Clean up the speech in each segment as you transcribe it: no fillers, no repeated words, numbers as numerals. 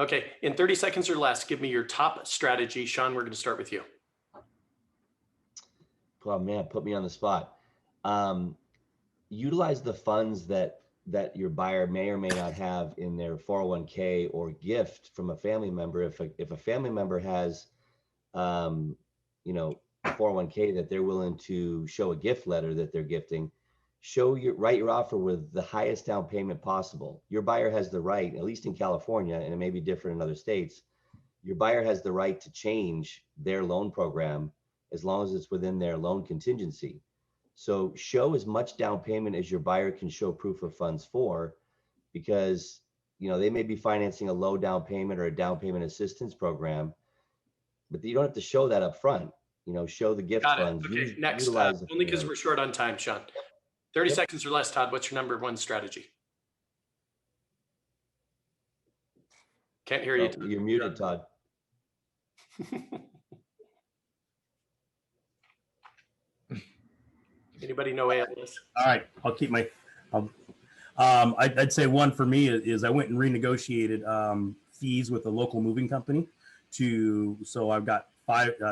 Okay, in 30 seconds or less, give me your top strategy. Sean, we're going to start with you. Oh man, put me on the spot. Utilize the funds that your buyer may or may not have in their 401k or gift from a family member. If a family member has, you know, a 401k that they're willing to show a gift letter that they're gifting, write your offer with the highest down payment possible. Your buyer has the right, at least in California, and it may be different in other states, your buyer has the right to change their loan program as long as it's within their loan contingency. So show as much down payment as your buyer can show proof of funds for, because they may be financing a low down payment or a down payment assistance program, but you don't have to show that up front. Show the gift funds. Okay, next, utilize only because we're short on time, Sean. 30 seconds or less, Todd. What's your number one strategy? Can't hear you. You're muted, Todd. Anybody know ALS? All right, I'll keep my. I'd say one for me is I went and renegotiated fees with a local moving company. So I've got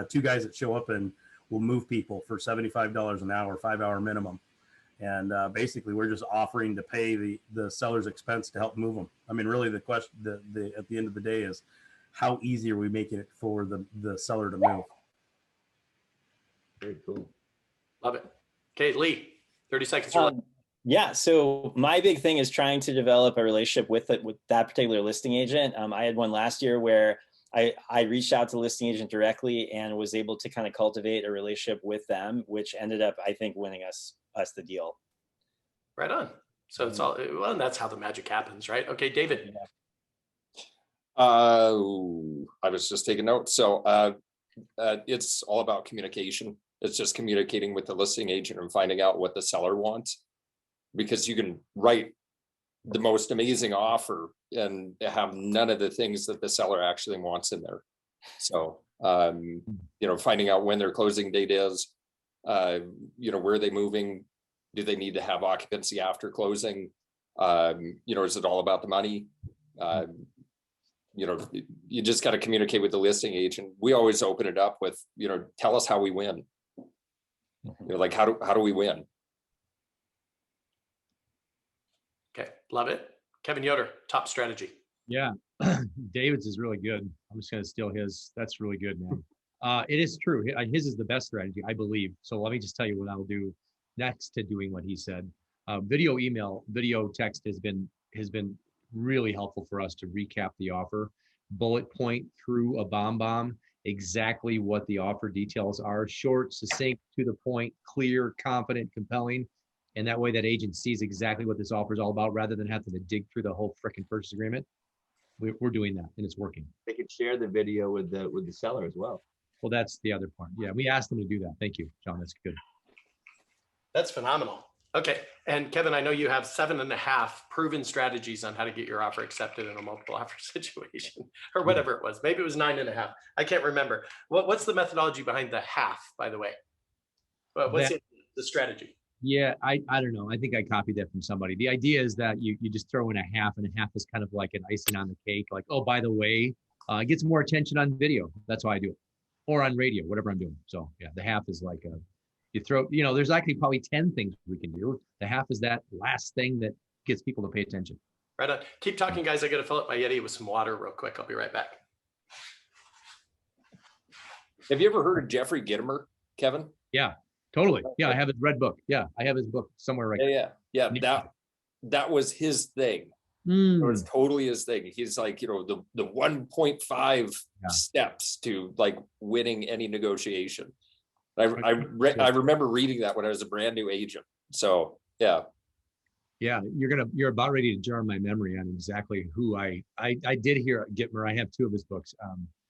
two guys that show up and will move people for $75 an hour, 5-hour minimum. And basically, we're just offering to pay the seller's expense to help move them. I mean, really, the question at the end of the day is, how easy are we making it for the seller to move? Very cool. Love it. Okay, Lee, 30 seconds. Yeah. So my big thing is trying to develop a relationship with that particular listing agent. I had one last year where I reached out to the listing agent directly and was able to kind of cultivate a relationship with them, which ended up, I think, winning us the deal. Right on. So it's all, well, and that's how the magic happens, right? Okay, David. I was just taking notes. So it's all about communication. It's just communicating with the listing agent and finding out what the seller wants, because you can write the most amazing offer and have none of the things that the seller actually wants in there. So, finding out when their closing date is, where are they moving? Do they need to have occupancy after closing? Is it all about the money? You just got to communicate with the listing agent. We always open it up with, tell us how we win. Like how do we win? Okay, love it. Kevin Yoder, top strategy. Yeah, David's is really good. I'm just going to steal his. That's really good, man. It is true. His is the best strategy, I believe. So let me just tell you what I'll do next to doing what he said. Video email, video text has been really helpful for us to recap the offer, bullet point through a bomb, exactly what the offer details are, short, succinct, to the point, clear, confident, compelling. And that way that agent sees exactly what this offer is all about, rather than having to dig through the whole freaking purchase agreement. We're doing that, and it's working. They can share the video with the seller as well. Well, that's the other part. Yeah, we asked them to do that. Thank you, John. That's good. That's phenomenal. Okay, and Kevin, I know you have 7.5 proven strategies on how to get your offer accepted in a multiple offer situation, or whatever it was. Maybe it was 9.5. I can't remember. What's the methodology behind the half, by the way? What's the strategy? Yeah, I don't know. I think I copied that from somebody. The idea is that you just throw in a half, and a half is kind of like an icing on the cake. Like, oh, by the way, it gets more attention on video. That's how I do it, or on radio, whatever I'm doing. So yeah, the half is like you throw. There's actually probably 10 things we can do. The half is that last thing that gets people to pay attention. Right on. Keep talking, guys. I got to fill up my Yeti with some water real quick. I'll be right back. Have you ever heard of Jeffrey Gitomer, Kevin? Yeah. Totally. Yeah, I have his red book. Yeah, I have his book somewhere right now. Yeah. That was his thing. It was totally his thing. He's like, the 1.5 steps to like winning any negotiation. I remember reading that when I was a brand new agent. So yeah. Yeah, you're about ready to jar my memory on exactly who I did hear Gitmer. I have 2 of his books.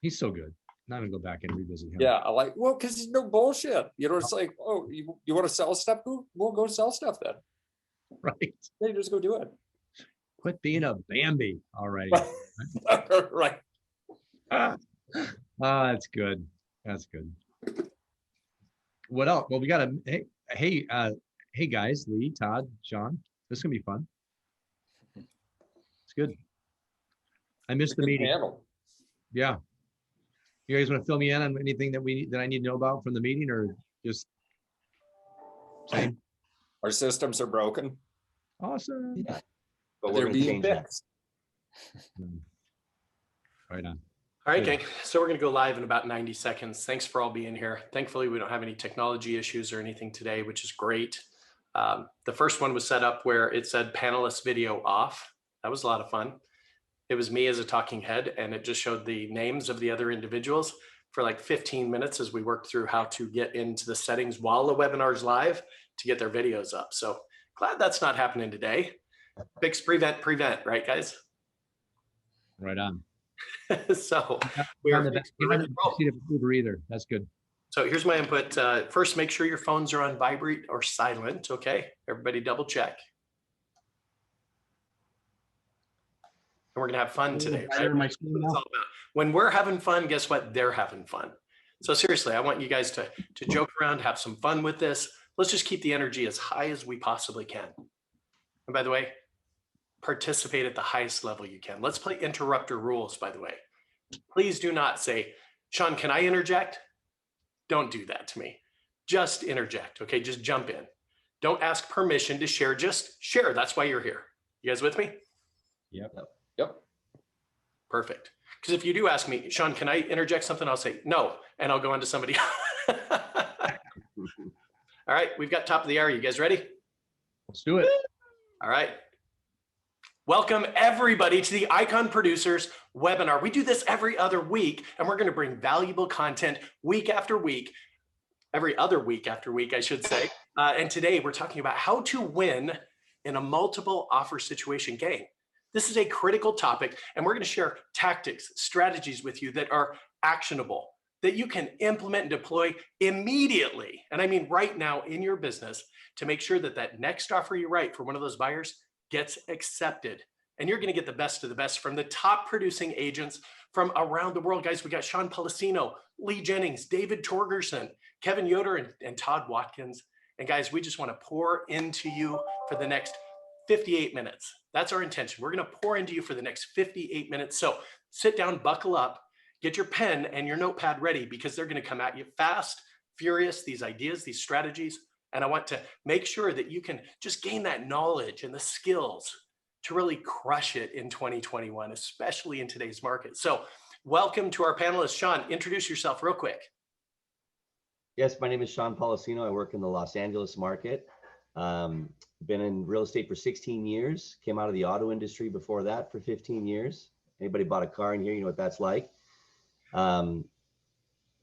He's so good. I'm not gonna go back and revisit him. Yeah, I like, because there's no bullshit. It's like, oh, you want to sell stuff? We'll go sell stuff then. Right. They just go do it. Quit being a Bambi already. Right. That's good. That's good. What else? Well, we got hey guys, Lee, Todd, Sean. This is gonna be fun. It's good. I missed the Good meeting. panel. Yeah. You guys want to fill me in on anything that I need to know about from the meeting, or just same? Our systems are broken, Awesome. Yeah. but We're they're gonna being change that. fixed. Right on. All right, Good. gang. So we're going to go live in about 90 seconds. Thanks for all being here. Thankfully, we don't have any technology issues or anything today, which is great. The first one was set up where it said panelist video off. That was a lot of fun. It was me as a talking head, and it just showed the names of the other individuals for like 15 minutes as we worked through how to get into the settings while the webinar's live to get their videos up. So glad that's not happening today. Fix, prevent, right, guys? Right on. So You're we're on the back we're ready to roll. seat of Uber either. That's good. So here's my input. First, make sure your phones are on vibrate or silent. Okay, everybody double check. And we're gonna have fun today, right? My That's screen what it's now. all about. When we're having fun, guess what? They're having fun. So seriously, I want you guys to joke around, have some fun with this. Let's just keep the energy as high as we possibly can. And by the way, participate at the highest level you can. Let's play interrupter rules, by the way. Please do not say, Sean, can I interject? Don't do that to me. Just interject, okay? Just jump in. Don't ask permission to share, just share. That's why you're here. You guys with me? Yep. Yep. Perfect. Because if you do ask me, Sean, can I interject something? I'll say no, and I'll go on to somebody else. All right, we've got top of the hour. You guys ready? Let's do it. All right. Welcome everybody to the Icon Producers webinar. We do this every other week, and we're going to bring valuable content week after week, every other week after week, I should say. And today we're talking about how to win in a multiple offer situation game. This is a critical topic, and we're going to share tactics, strategies with you that are actionable, that you can implement and deploy immediately. And I mean right now in your business to make sure that that next offer you write for one of those buyers gets accepted. And you're going to get the best of the best from the top producing agents from around the world. Guys, we got Sean Policino, Lee Jennings, David Torgerson, Kevin Yoder, and Todd Watkins. And guys, we just want to pour into you for the next 58 minutes. That's our intention. We're going to pour into you for the next 58 minutes. So sit down, buckle up, get your pen and your notepad ready, because they're going to come at you fast, furious, these ideas, these strategies. And I want to make sure that you can just gain that knowledge and the skills to really crush it in 2021, especially in today's market. So welcome to our panelists. Sean, introduce yourself real quick. Yes, my name is Sean Policino. I work in the Los Angeles market. Been in real estate for 16 years. Came out of the auto industry before that for 15 years. Anybody bought a car in here, you know what that's like.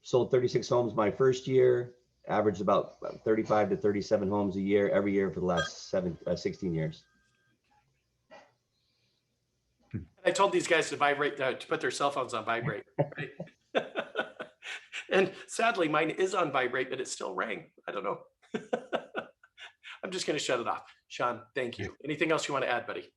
Sold 36 homes my first year. Averaged about 35 to 37 homes a year, every year for the last 16 years. I told these guys to vibrate, to put their cell phones on vibrate. Right? And sadly, mine is on vibrate, but it still rang. I don't know. I'm just going to shut it off. Sean, thank you. Anything else you want to add, buddy?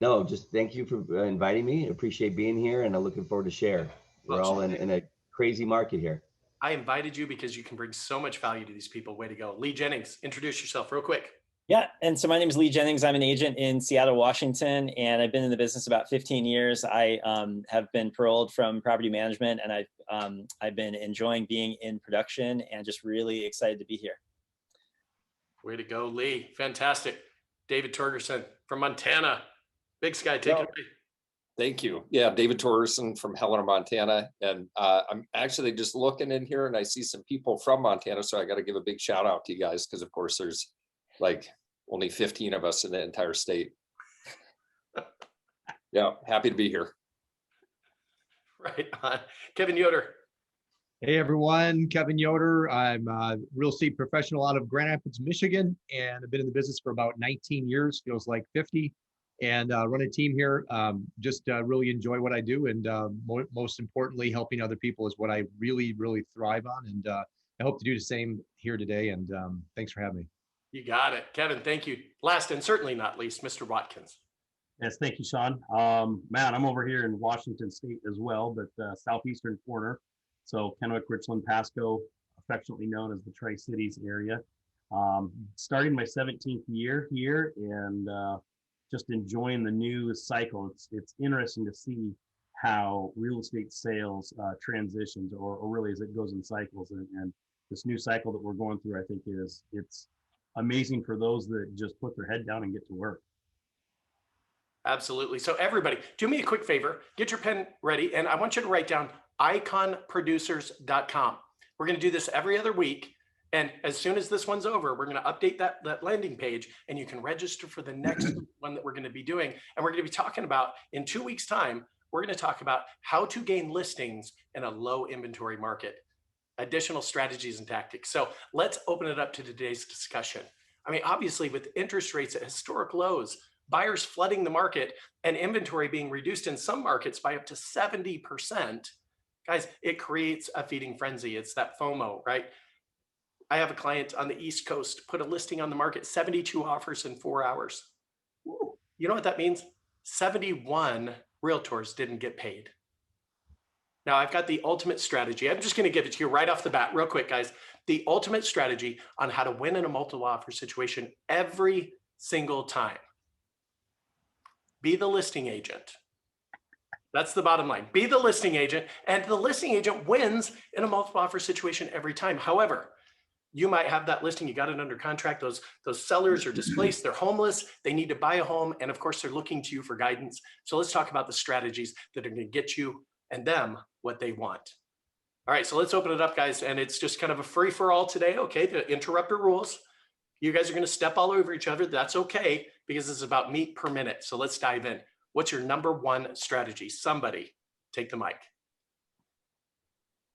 No, just thank you for inviting me. Appreciate being here, and I'm looking forward to share. We're all in a crazy market here. I invited you because you can bring so much value to these people. Way to go. Lee Jennings, introduce yourself real quick. Yeah, and so my name is Lee Jennings. I'm an agent in Seattle, Washington, and I've been in the business about 15 years. I have been paroled from property management, and I've been enjoying being in production and just really excited to be here. Way to go, Lee. Fantastic. David Torgerson from Montana. Big Sky, take it away. Thank you. Yeah, David Torgerson from Helena, Montana. And I'm actually just looking in here and I see some people from Montana. So I got to give a big shout out to you guys, because of course there's like only 15 of us in the entire state. Yeah, happy to be here. Right on. Kevin Yoder. Hey everyone, Kevin Yoder. I'm a real estate professional out of Grand Rapids, Michigan, and I've been in the business for about 19 years, feels like 50, and run a team here. Just really enjoy what I do, and most importantly, helping other people is what I really, really thrive on, and I hope to do the same here today, and thanks for having me. You got it. Kevin, thank you. Last and certainly not least, Mr. Watkins. Yes, thank you, Sean. Man, I'm over here in Washington State as well, but southeastern corner. So Kennewick, Richland, Pasco, affectionately known as the Tri-Cities area. Starting my 17th year here, and just enjoying the new cycle. It's interesting to see how real estate sales transitions, or really as it goes in cycles. And this new cycle that we're going through, I think it's amazing for those that just put their head down and get to work. Absolutely. So everybody, do me a quick favor, get your pen ready, and I want you to write down iconproducers.com. We're going to do this every other week. And as soon as this one's over, we're going to update that landing page, and you can register for the next one that we're going to be doing. And we're going to be talking about, in 2 weeks' time, we're going to talk about how to gain listings in a low inventory market, additional strategies and tactics. So let's open it up to today's discussion. I mean, obviously, with interest rates at historic lows, buyers flooding the market, and inventory being reduced in some markets by up to 70%, guys, it creates a feeding frenzy. It's that FOMO, right? I have a client on the East Coast put a listing on the market, 72 offers in 4 hours. You know what that means? 71 realtors didn't get paid. Now, I've got the ultimate strategy. I'm just going to give it to you right off the bat, real quick, guys. The ultimate strategy on how to win in a multiple offer situation every single time. Be the listing agent. That's the bottom line. Be the listing agent, and the listing agent wins in a multiple offer situation every time. However, you might have that listing, you got it under contract, those sellers are displaced, they're homeless, they need to buy a home, and of course they're looking to you for guidance. So let's talk about the strategies that are going to get you and them what they want. All right, so let's open it up, guys, and it's just kind of a free for all today. Okay, the interrupter rules. You guys are going to step all over each other. That's okay, because it's about meat per minute. So let's dive in. What's your number one strategy? Somebody take the mic.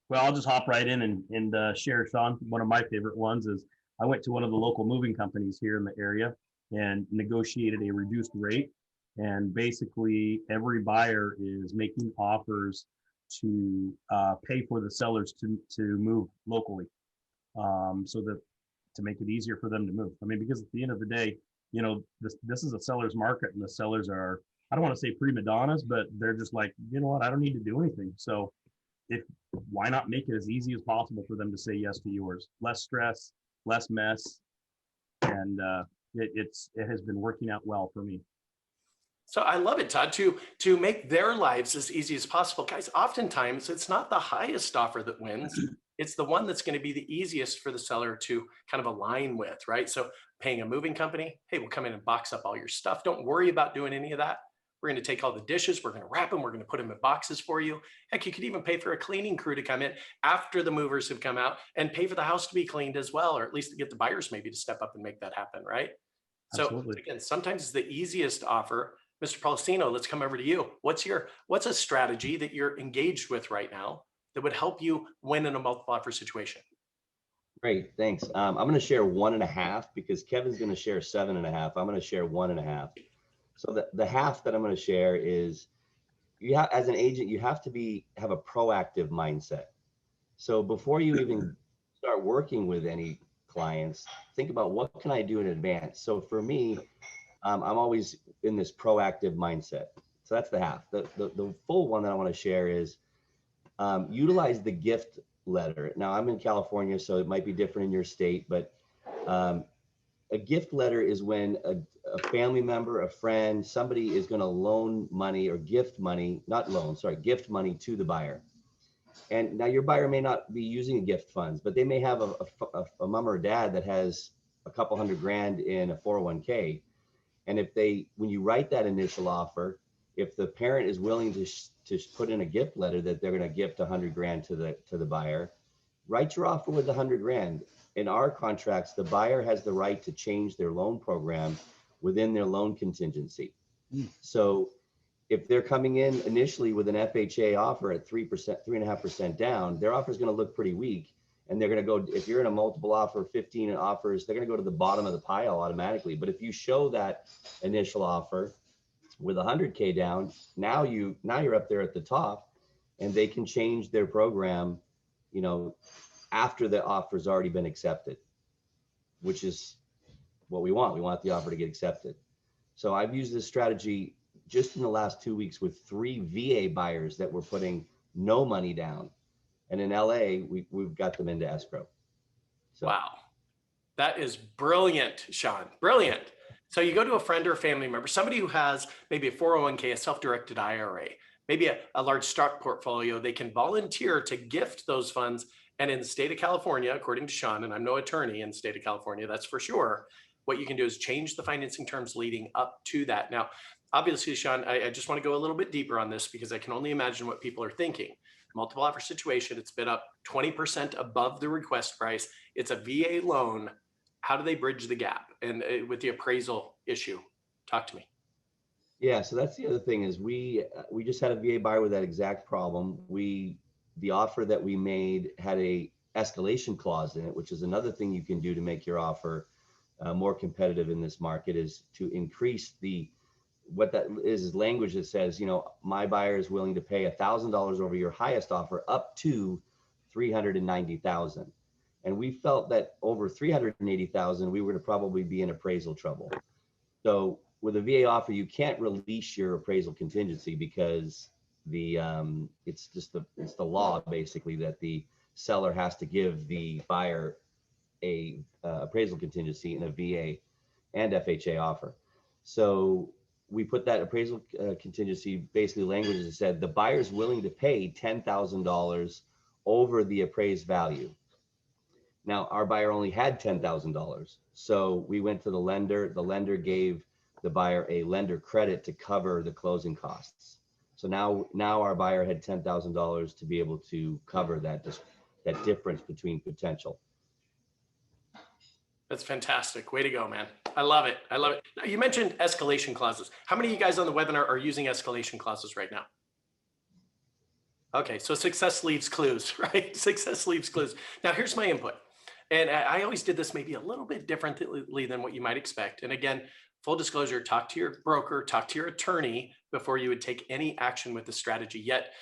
Well, I'll just hop right in and share, Sean. One of my favorite ones is I went to one of the local moving companies here in the area and negotiated a reduced rate. And basically, every buyer is making offers to pay for the sellers to move locally, so that to make it easier for them to move. I mean, because at the end of the day, you know, this is a seller's market, and the sellers are, I don't want to say prima donnas, but they're just like, you know what, I don't need to do anything. So why not make it as easy as possible for them to say yes to yours? Less stress, less mess, and it has been working out well for me. So I love it, Todd, to make their lives as easy as possible. Guys, oftentimes it's not the highest offer that wins. It's the one that's going to be the easiest for the seller to kind of align with, right? So paying a moving company, hey, we'll come in and box up all your stuff. Don't worry about doing any of that. We're going to take all the dishes, we're going to wrap them, we're going to put them in boxes for you. Heck, you could even pay for a cleaning crew to come in after the movers have come out and pay for the house to be cleaned as well, or at least to get the buyers maybe to step up and make that happen, right? Absolutely. So again, sometimes it's the easiest offer. Mr. Policino, let's come over to you. What's a strategy that you're engaged with right now that would help you win in a multiple offer situation? Great, thanks. I'm going to share 1.5 because Kevin's going to share 7.5. I'm going to share 1.5. So the half that I'm going to share is, as an agent, you have to have a proactive mindset. So before you even start working with any clients, think about what can I do in advance. So for me, I'm always in this proactive mindset. So that's the half. The full one that I want to share is utilize the gift letter. Now I'm in California, so it might be different in your state, but a gift letter is when a family member, a friend, somebody is going to loan money or gift money, gift money to the buyer. And now your buyer may not be using gift funds, but they may have a mom or dad that has a couple $100,000 in a 401k. And when you write that initial offer, if the parent is willing to put in a gift letter that they're going to gift $100,000 to the buyer, write your offer with the $100,000. In our contracts, the buyer has the right to change their loan program within their loan contingency. So if they're coming in initially with an FHA offer at 3%, 3.5% down, their offer is going to look pretty weak. And they're going to go, if you're in a multiple offer, 15 offers, they're going to go to the bottom of the pile automatically. But if you show that initial offer with 100K down, now you're up there at the top, and they can change their program, you know, after the offer's already been accepted, which is what we want. We want the offer to get accepted. So I've used this strategy just in the last 2 weeks with 3 VA buyers that were putting no money down. And in LA, we've got them into escrow. So. Wow. That is brilliant, Sean. Brilliant. So you go to a friend or a family member, somebody who has maybe a 401k, a self-directed IRA, maybe a large stock portfolio, they can volunteer to gift those funds. And in the state of California, according to Sean, and I'm no attorney in the state of California, that's for sure, what you can do is change the financing terms leading up to that. Now, obviously, Sean, I just want to go a little bit deeper on this because I can only imagine what people are thinking. Multiple offer situation, it's bid up 20% above the request price. It's a VA loan. How do they bridge the gap? And with the appraisal issue, talk to me. Yeah, so that's the other thing is we just had a VA buyer with that exact problem. The offer that we made had a escalation clause in it, which is another thing you can do to make your offer more competitive in this market, is to increase what that is language that says, my buyer is willing to pay $1,000 over your highest offer up to 390,000. And we felt that over 380,000, we were to probably be in appraisal trouble. So with a VA offer, you can't release your appraisal contingency because it's the law basically that the seller has to give the buyer a appraisal contingency in a VA and FHA offer. So we put that appraisal contingency basically language that said the buyer's willing to pay $10,000 over the appraised value. Now our buyer only had $10,000, so we went to the lender. The lender gave the buyer a lender credit to cover the closing costs. So now our buyer had $10,000 to be able to cover that difference between potential. That's fantastic. Way to go, man. I love it. I love it. Now, you mentioned escalation clauses. How many of you guys on the webinar are using escalation clauses right now? Okay, so success leaves clues, right? Success leaves clues. Now, here's my input. And I always did this maybe a little bit differently than what you might expect. And again, full disclosure, talk to your broker, talk to your attorney before you would take any action with the strategy. Yet,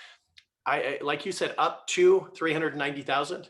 like you said, up to 390,000.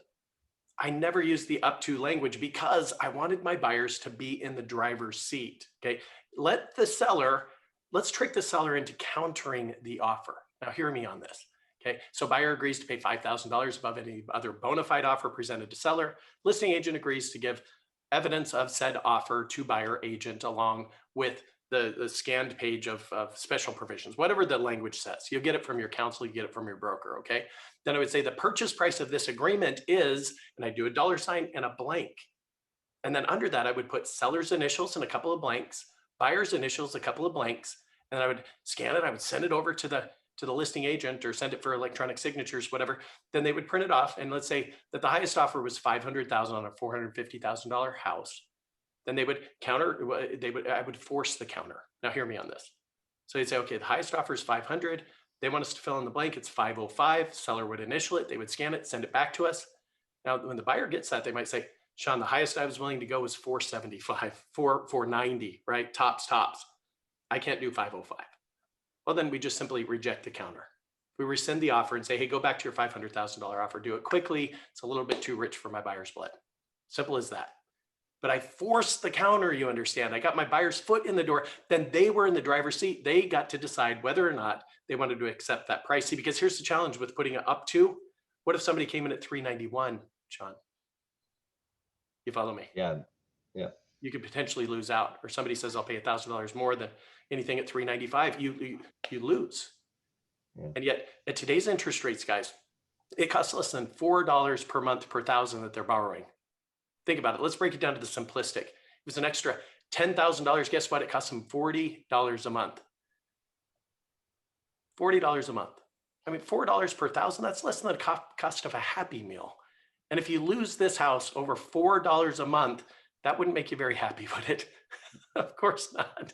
I never used the up to language because I wanted my buyers to be in the driver's seat. Okay. Let's trick the seller into countering the offer. Now, hear me on this. Okay. So buyer agrees to pay $5,000 above any other bona fide offer presented to seller. Listing agent agrees to give evidence of said offer to buyer agent along with the scanned page of special provisions, whatever the language says. You'll get it from your counsel, you get it from your broker, okay? Then I would say the purchase price of this agreement is, and I do a $ and a blank. And then under that, I would put seller's initials and a couple of blanks, buyer's initials, a couple of blanks, and I would scan it, I would send it over to the listing agent or send it for electronic signatures, whatever. Then they would print it off. And let's say that the highest offer was $500,000 on a $450,000 house. Then they would counter, I would force the counter. Now hear me on this. So they'd say, okay, the highest offer is 500. They want us to fill in the blank, it's 505. Seller would initial it, they would scan it, send it back to us. Now, when the buyer gets that, they might say, Sean, the highest I was willing to go was 475, 490, right? Tops. I can't do 505. Well, then we just simply reject the counter. We rescind the offer and say, hey, go back to your $500,000 offer, do it quickly. It's a little bit too rich for my buyer's blood. Simple as that. But I forced the counter, you understand. I got my buyer's foot in the door. Then they were in the driver's seat. They got to decide whether or not they wanted to accept that price. See, because here's the challenge with putting it up to. What if somebody came in at 391, Sean? You follow me? Yeah. You could potentially lose out. Or somebody says, I'll pay $1,000 more than anything at 395. You lose. Yeah. And yet at today's interest rates, guys, it costs less than $4 per month per thousand that they're borrowing. Think about it. Let's break it down to the simplistic. It was an extra $10,000. Guess what? It cost them $40 a month. $40 a month. I mean, $4 per thousand, that's less than the cost of a Happy Meal. And if you lose this house over $4 a month, that wouldn't make you very happy, would it? Of course not.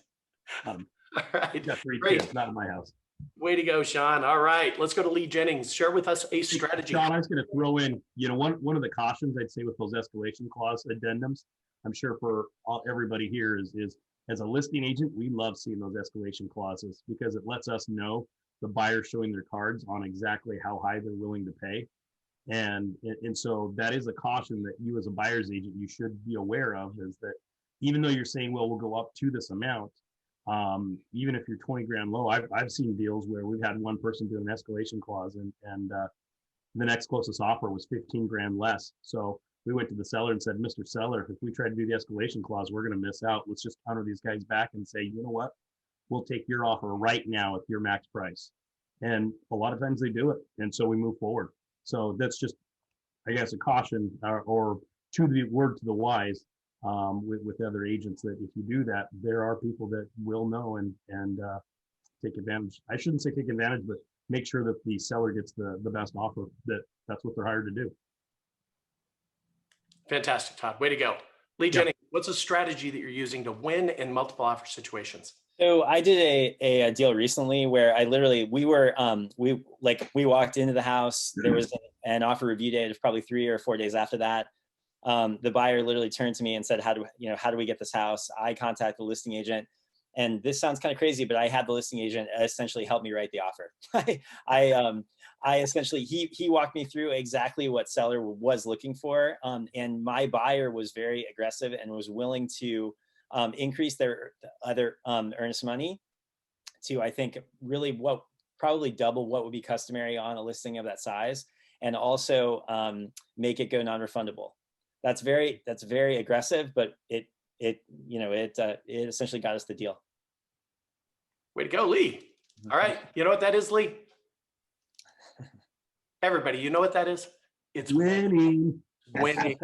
All right. Got 3 kids, not in my house. Way to go, Sean. All right, let's go to Lee Jennings. Share with us a strategy. Sean, I was going to throw in, one of the cautions I'd say with those escalation clause addendums, I'm sure for everybody here is as a listing agent, we love seeing those escalation clauses because it lets us know the buyer showing their cards on exactly how high they're willing to pay. And so that is a caution that you as a buyer's agent, you should be aware of, is that even though you're saying, well, we'll go up to this amount, even if you're 20 grand low, I've seen deals where we've had one person do an escalation clause and the next closest offer was 15 grand less. So we went to the seller and said, Mr. Seller, if we try to do the escalation clause, we're going to miss out. Let's just honor these guys back and say, you know what? We'll take your offer right now at your max price. And a lot of times they do it. And so we move forward. So that's just, I guess, a caution or to the word to the wise with other agents, that if you do that, there are people that will know and take advantage. I shouldn't say take advantage, but make sure that the seller gets the best offer. That's what they're hired to do. Fantastic, Todd. Way to go. Lee Jennings, what's a strategy that you're using to win in multiple offer situations? So I did a deal recently where we walked into the house. There was an offer review date of probably 3 or 4 days after that. The buyer literally turned to me and said, how do we get this house? I contacted the listing agent. And this sounds kind of crazy, but I had the listing agent essentially help me write the offer. I essentially, he walked me through exactly what seller was looking for. And my buyer was very aggressive and was willing to increase their other earnest money to, I think, really probably double what would be customary on a listing of that size, and also make it go non-refundable. That's very aggressive, but it essentially got us the deal. Way to go, Lee. All right. You know what that is, Lee? Everybody, you know what that is? It's Winning. Winning.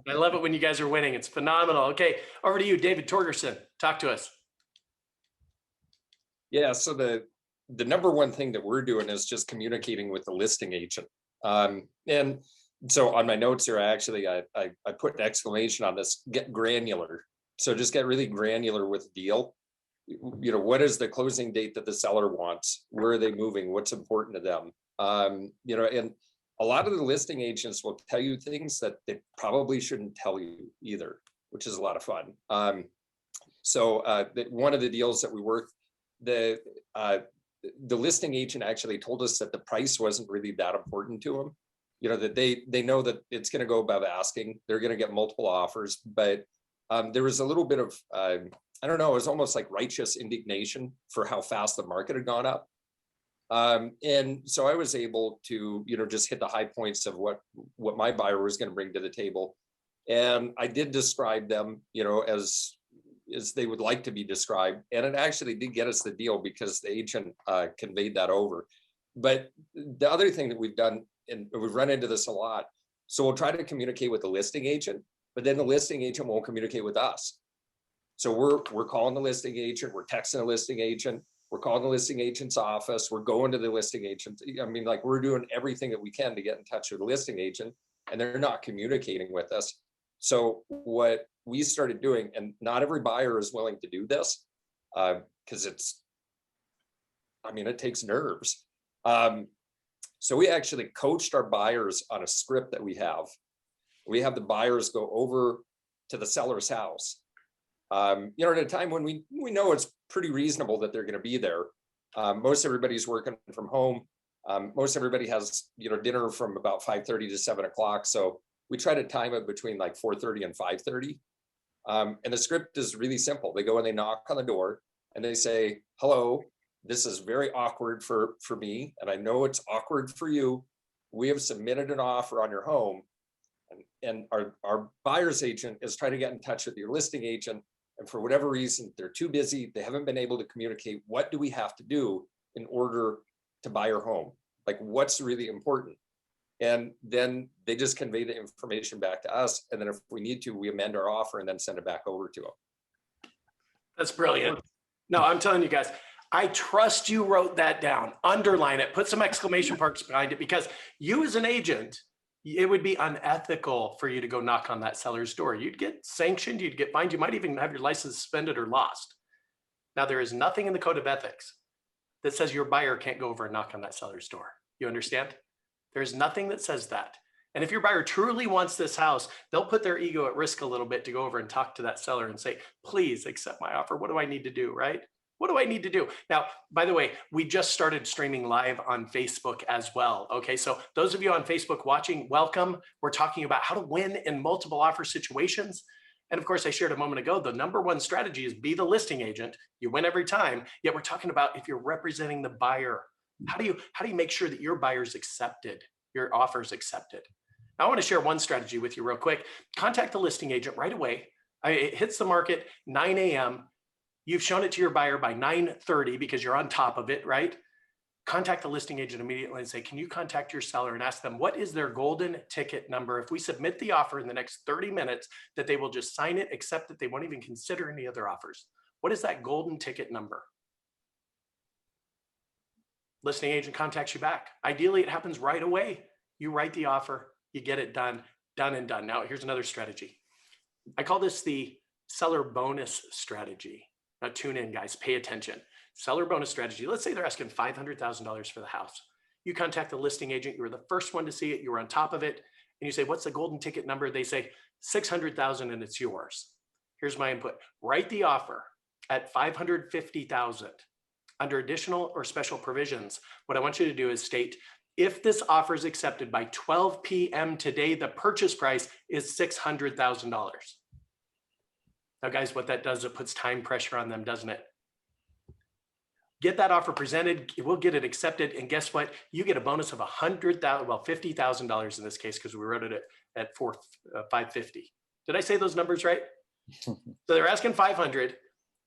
I love it when you guys are winning. It's phenomenal. Okay. Over to you, David Torgerson. Talk to us. Yeah. So the number one thing that we're doing is just communicating with the listing agent. And so on my notes here, I put an exclamation on this: get granular. So just get really granular with the deal. What is the closing date that the seller wants? Where are they moving? What's important to them? And a lot of the listing agents will tell you things that they probably shouldn't tell you either, which is a lot of fun. So one of the deals that we worked, the listing agent actually told us that the price wasn't really that important to them. That they know that it's going to go above asking. They're going to get multiple offers, but there was a little bit of, I don't know, it was almost like righteous indignation for how fast the market had gone up. And so I was able to, just hit the high points of what my buyer was going to bring to the table. And I did describe them, as they would like to be described. And it actually did get us the deal because the agent conveyed that over. But the other thing that we've done, and we've run into this a lot, so we'll try to communicate with the listing agent, but then the listing agent won't communicate with us. So we're calling the listing agent, we're texting the listing agent, we're calling the listing agent's office, we're going to the listing agent. I mean, like, we're doing everything that we can to get in touch with the listing agent, and they're not communicating with us. So what we started doing, and not every buyer is willing to do this, because it takes nerves. So we actually coached our buyers on a script that we have. We have the buyers go over to the seller's house. At a time when we know it's pretty reasonable that they're going to be there. Most everybody's working from home. Most everybody has, dinner from about 5:30 to 7 o'clock. So we try to time it between like 4:30 and 5:30. And the script is really simple. They go and they knock on the door and they say, hello, this is very awkward for me, and I know it's awkward for you. We have submitted an offer on your home, and our buyer's agent is trying to get in touch with your listing agent. And for whatever reason, they're too busy. They haven't been able to communicate. What do we have to do in order to buy your home? Like, what's really important? And then they just convey the information back to us. And then if we need to, we amend our offer and then send it back over to them. That's brilliant. No, I'm telling you guys, I trust you wrote that down, underline it, put some exclamation marks behind it, because you as an agent, it would be unethical for you to go knock on that seller's door. You'd get sanctioned, you'd get fined, you might even have your license suspended or lost. Now, there is nothing in the code of ethics that says your buyer can't go over and knock on that seller's door. You understand? There's nothing that says that. And if your buyer truly wants this house, they'll put their ego at risk a little bit to go over and talk to that seller and say, please accept my offer. What do I need to do, right? What do I need to do? Now, by the way, we just started streaming live on Facebook as well. Okay, so those of you on Facebook watching, welcome. We're talking about how to win in multiple offer situations. And of course, I shared a moment ago, the number one strategy is be the listing agent. You win every time. Yet we're talking about if you're representing the buyer, how do you make sure that your buyer's accepted, your offer's accepted? I want to share one strategy with you real quick. Contact the listing agent right away. It hits the market 9 a.m. You've shown it to your buyer by 9:30 because you're on top of it, right? Contact the listing agent immediately and say, can you contact your seller and ask them what is their golden ticket number? If we submit the offer in the next 30 minutes, that they will just sign it, accept it, they won't even consider any other offers. What is that golden ticket number? Listing agent contacts you back. Ideally, it happens right away. You write the offer, you get it done, done and done. Now, here's another strategy. I call this the seller bonus strategy. Now, tune in, guys, pay attention. Seller bonus strategy. Let's say they're asking $500,000 for the house. You contact the listing agent. You were the first one to see it. You were on top of it. And you say, what's the golden ticket number? They say 600,000 and it's yours. Here's my input. Write the offer at 550,000 under additional or special provisions. What I want you to do is state, if this offer is accepted by 12 p.m. today, the purchase price is $600,000. Now, guys, what that does, it puts time pressure on them, doesn't it? Get that offer presented, we'll get it accepted, and guess what? You get a bonus of $100,000, well, $50,000 in this case, because we wrote it at 550. Did I say those numbers right? So they're asking 500.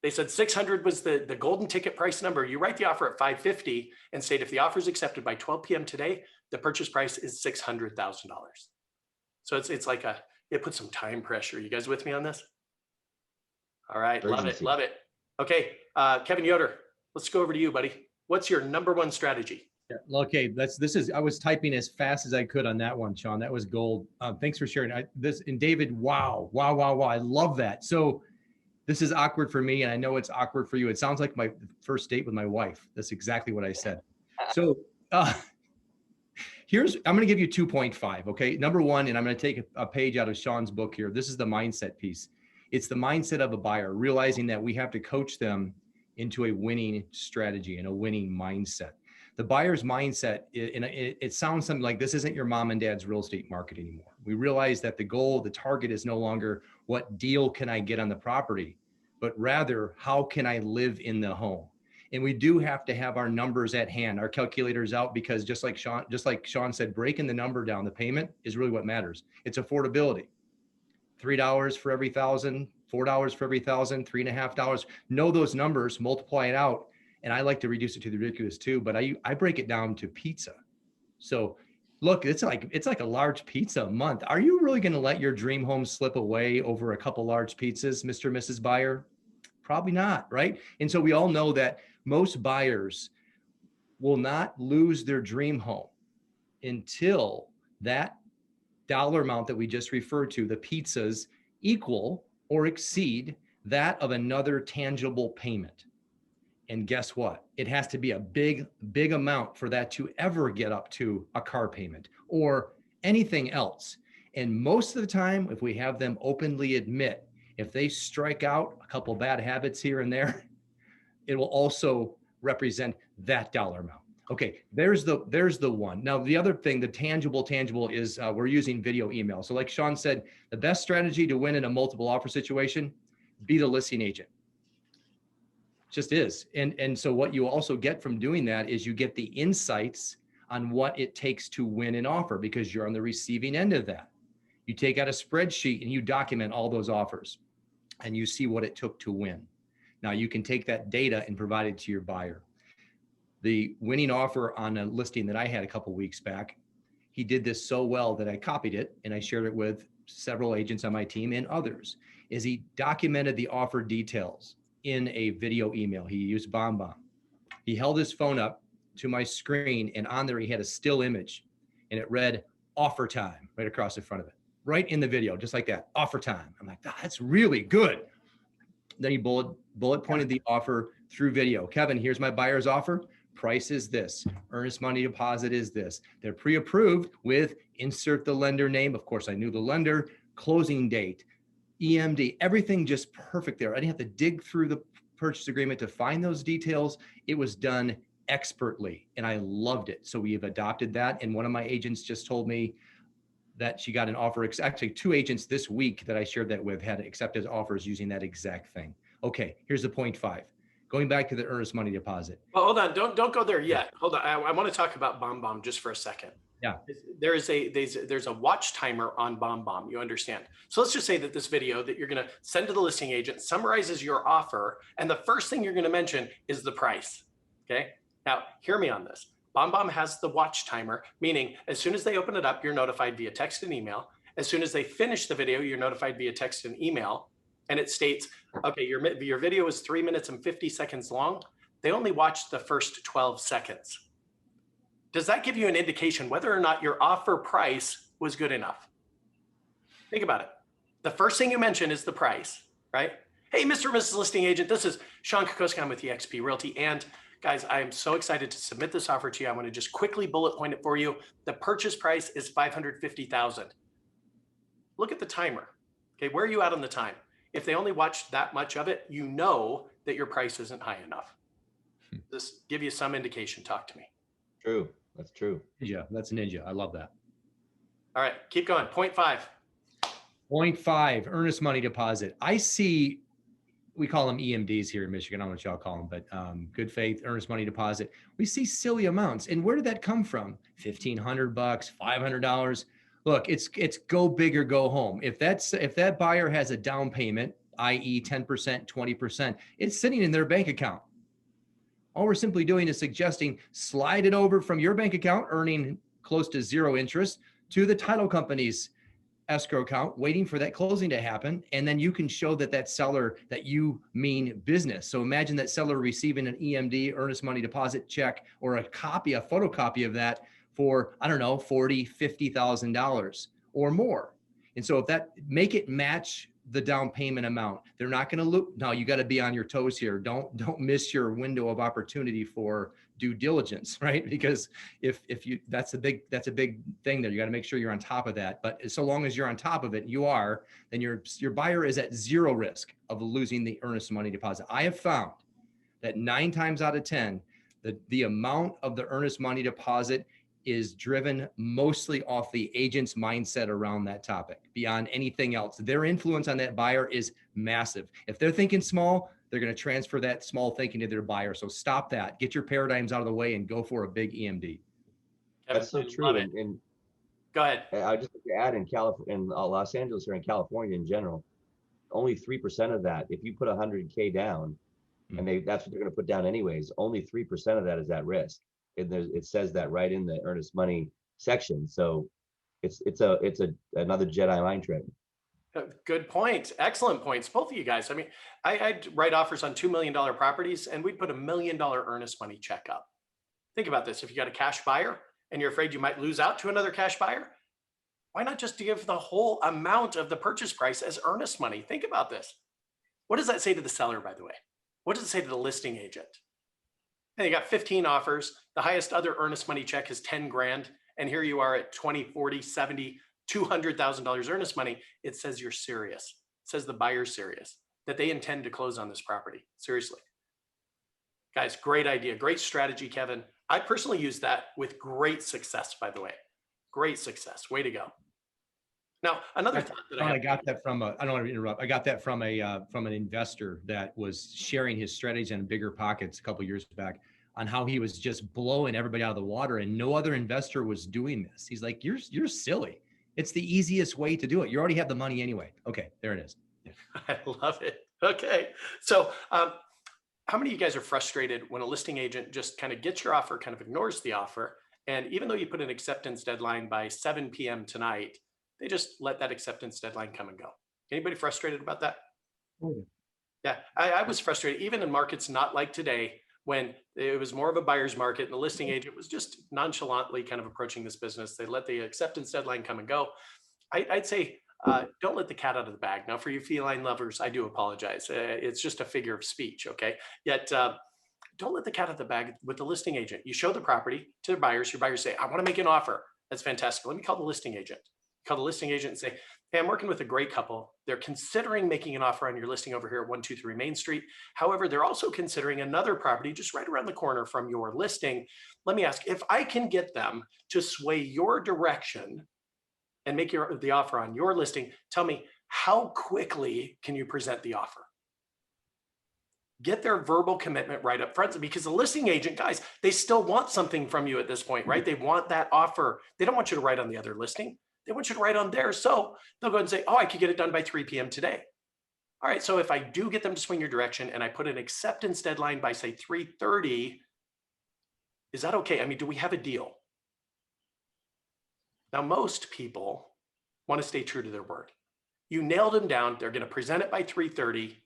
They said 600 was the golden ticket price number. You write the offer at 550 and state, if the offer is accepted by 12 p.m. today, the purchase price is $600,000. So it's like it puts some time pressure. You guys with me on this? All right, Urgency. love it. Okay, Kevin Yoder, let's go over to you, buddy. What's your number one strategy? Yeah, okay, I was typing as fast as I could on that one, Sean. That was gold. Thanks for sharing this. And David, wow. I love that. So this is awkward for me, and I know it's awkward for you. It sounds like my first date with my wife. That's exactly what I said. So I'm going to give you 2.5. Okay, number one, and I'm going to take a page out of Sean's book here. This is the mindset piece. It's the mindset of a buyer, realizing that we have to coach them into a winning strategy and a winning mindset. The buyer's mindset, it sounds something like, this isn't your mom and dad's real estate market anymore. We realize that the target is no longer what deal can I get on the property, but rather how can I live in the home? And we do have to have our numbers at hand, our calculators out, because just like Sean said, breaking the number down, the payment is really what matters. It's affordability. $3 for every $1,000, $4 for every $1,000, $3.50. Know those numbers, multiply it out. And I like to reduce it to the ridiculous too, but I break it down to pizza. So look, it's like a large pizza a month. Are you really going to let your dream home slip away over a couple large pizzas, Mr. and Mrs. Buyer? Probably not, right? And so we all know that most buyers will not lose their dream home until that dollar amount that we just referred to, the pizzas, equal or exceed that of another tangible payment. And guess what? It has to be a big amount for that to ever get up to a car payment or anything else. And most of the time, if we have them openly admit, if they strike out a couple bad habits here and there, it will also represent that dollar amount. Okay, there's the one. Now, the other thing, the tangible is we're using video email. So like Sean said, the best strategy to win in a multiple offer situation, be the listing agent. Just is. And so what you also get from doing that is you get the insights on what it takes to win an offer, because you're on the receiving end of that. You take out a spreadsheet and you document all those offers and you see what it took to win. Now you can take that data and provide it to your buyer. The winning offer on a listing that I had a couple weeks back, he did this so well that I copied it and I shared it with several agents on my team and others, is he documented the offer details in a video email. He used BombBomb. He held his phone up to my screen, and on there he had a still image, and it read offer time right across the front of it, right in the video, just like that, offer time. I'm like, that's really good. Then he bullet pointed the offer through video. Kevin, here's my buyer's offer. Price is this. Earnest money deposit is this. They're pre-approved with insert the lender name. Of course, I knew the lender, closing date, EMD, everything just perfect there. I didn't have to dig through the purchase agreement to find those details. It was done expertly, and I loved it. So we have adopted that. And one of my agents just told me that she got an offer. Actually, 2 agents this week that I shared that with had accepted offers using that exact thing. Okay, here's the 0.5. Going back to the earnest money deposit. Well, hold on. Don't go there yet. Hold on. I want to talk about BombBomb just for a second. Yeah. There's a watch timer on BombBomb. You understand? So let's just say that this video that you're going to send to the listing agent summarizes your offer, and the first thing you're going to mention is the price. Okay. Now, hear me on this. BombBomb has the watch timer, meaning as soon as they open it up, you're notified via text and email. As soon as they finish the video, you're notified via text and email. And it states, okay, your video is 3 minutes and 50 seconds long. They only watched the first 12 seconds. Does that give you an indication whether or not your offer price was good enough? Think about it. The first thing you mention is the price, right? Hey, Mr. and Mrs. Listing Agent, this is Sean Kokoska. I'm with eXp Realty. And guys, I am so excited to submit this offer to you. I want to just quickly bullet point it for you. The purchase price is $550,000. Look at the timer. Okay, where are you at on the time? If they only watched that much of it, you know that your price isn't high enough. Just give you some indication. Talk to me. True. That's true. Ninja. That's ninja. I love that. All right, keep going. 0.5. 0.5 earnest money deposit. I see, we call them EMDs here in Michigan. I don't know what y'all call them, but good faith earnest money deposit. We see silly amounts. And where did that come from? $1,500, $500. Look, it's go big or go home. If that buyer has a down payment, i.e. 10%, 20%, it's sitting in their bank account. All we're simply doing is suggesting slide it over from your bank account, earning close to zero interest, to the title company's escrow account, waiting for that closing to happen. And then you can show that seller that you mean business. So imagine that seller receiving an EMD, earnest money deposit check, or a photocopy of that for, I don't know, $40,000, $50,000 or more. And so if that, make it match the down payment amount. They're not going to look. Now you got to be on your toes here. Don't miss your window of opportunity for due diligence, right? Because if you, that's a big thing there. You got to make sure you're on top of that. But so long as you're on top of it, then your buyer is at zero risk of losing the earnest money deposit. I have found that 9 times out of 10, the amount of the earnest money deposit is driven mostly off the agent's mindset around that topic beyond anything else. Their influence on that buyer is massive. If they're thinking small, they're going to transfer that small thinking to their buyer. So stop that, get your paradigms out of the way and go for a big EMD. That's so true. And go ahead. I just add in California, in Los Angeles or in California in general, only 3% of that, if you put 100K down and that's what they're going to put down anyways, only 3% of that is at risk. It says that right in the earnest money section. So it's another Jedi mind trick. Good point. Excellent points. Both of you guys. I mean, I'd write offers on $2 million properties and we'd put $1 million earnest money check up. Think about this. If you got a cash buyer and you're afraid you might lose out to another cash buyer, why not just give the whole amount of the purchase price as earnest money? Think about this. What does that say to the seller, by the way? What does it say to the listing agent? And you got 15 offers. The highest other earnest money check is 10 grand. And here you are at 20, 40, 70, $200,000 earnest money. It says you're serious. It says the buyer's serious, that they intend to close on this property. Seriously. Guys, great idea. Great strategy, Kevin. I personally use that with great success, by the way. Great success. Way to go. Now, another thought that I got that from I don't want to interrupt. I got that from an investor that was sharing his strategy on Bigger Pockets a couple of years back on how he was just blowing everybody out of the water and no other investor was doing this. He's like, you're silly. It's the easiest way to do it. You already have the money anyway. Okay, there it is. Yeah. I love it. Okay. So how many of you guys are frustrated when a listing agent just kind of gets your offer, kind of ignores the offer, and even though you put an acceptance deadline by 7 p.m. tonight, they just let that acceptance deadline come and go? Anybody frustrated about that? Yeah, I was frustrated even in markets not like today, when it was more of a buyer's market and the listing agent was just nonchalantly kind of approaching this business. They let the acceptance deadline come and go. I'd say don't let the cat out of the bag. Now, for you feline lovers, I do apologize. It's just a figure of speech, okay? Yet don't let the cat out of the bag with the listing agent. You show the property to the buyers. Your buyers say, I want to make an offer. That's fantastic. Let me call the listing agent. Call the listing agent and say, hey, I'm working with a great couple. They're considering making an offer on your listing over here at 123 Main Street. However, they're also considering another property just right around the corner from your listing. Let me ask, if I can get them to sway your direction and make the offer on your listing, tell me, how quickly can you present the offer? get their verbal commitment right up front, because the listing agent, guys, they still want something from you at this point, right? They want that offer. They don't want you to write on the other listing. They want you to write on theirs. So they'll go and say, oh, I could get it done by 3 p.m. today. All right, so if I do get them to swing your direction and I put an acceptance deadline by say 3:30, is that okay? I mean, do we have a deal? Now, most people want to stay true to their word. You nailed them down. They're going to present it by 3:30.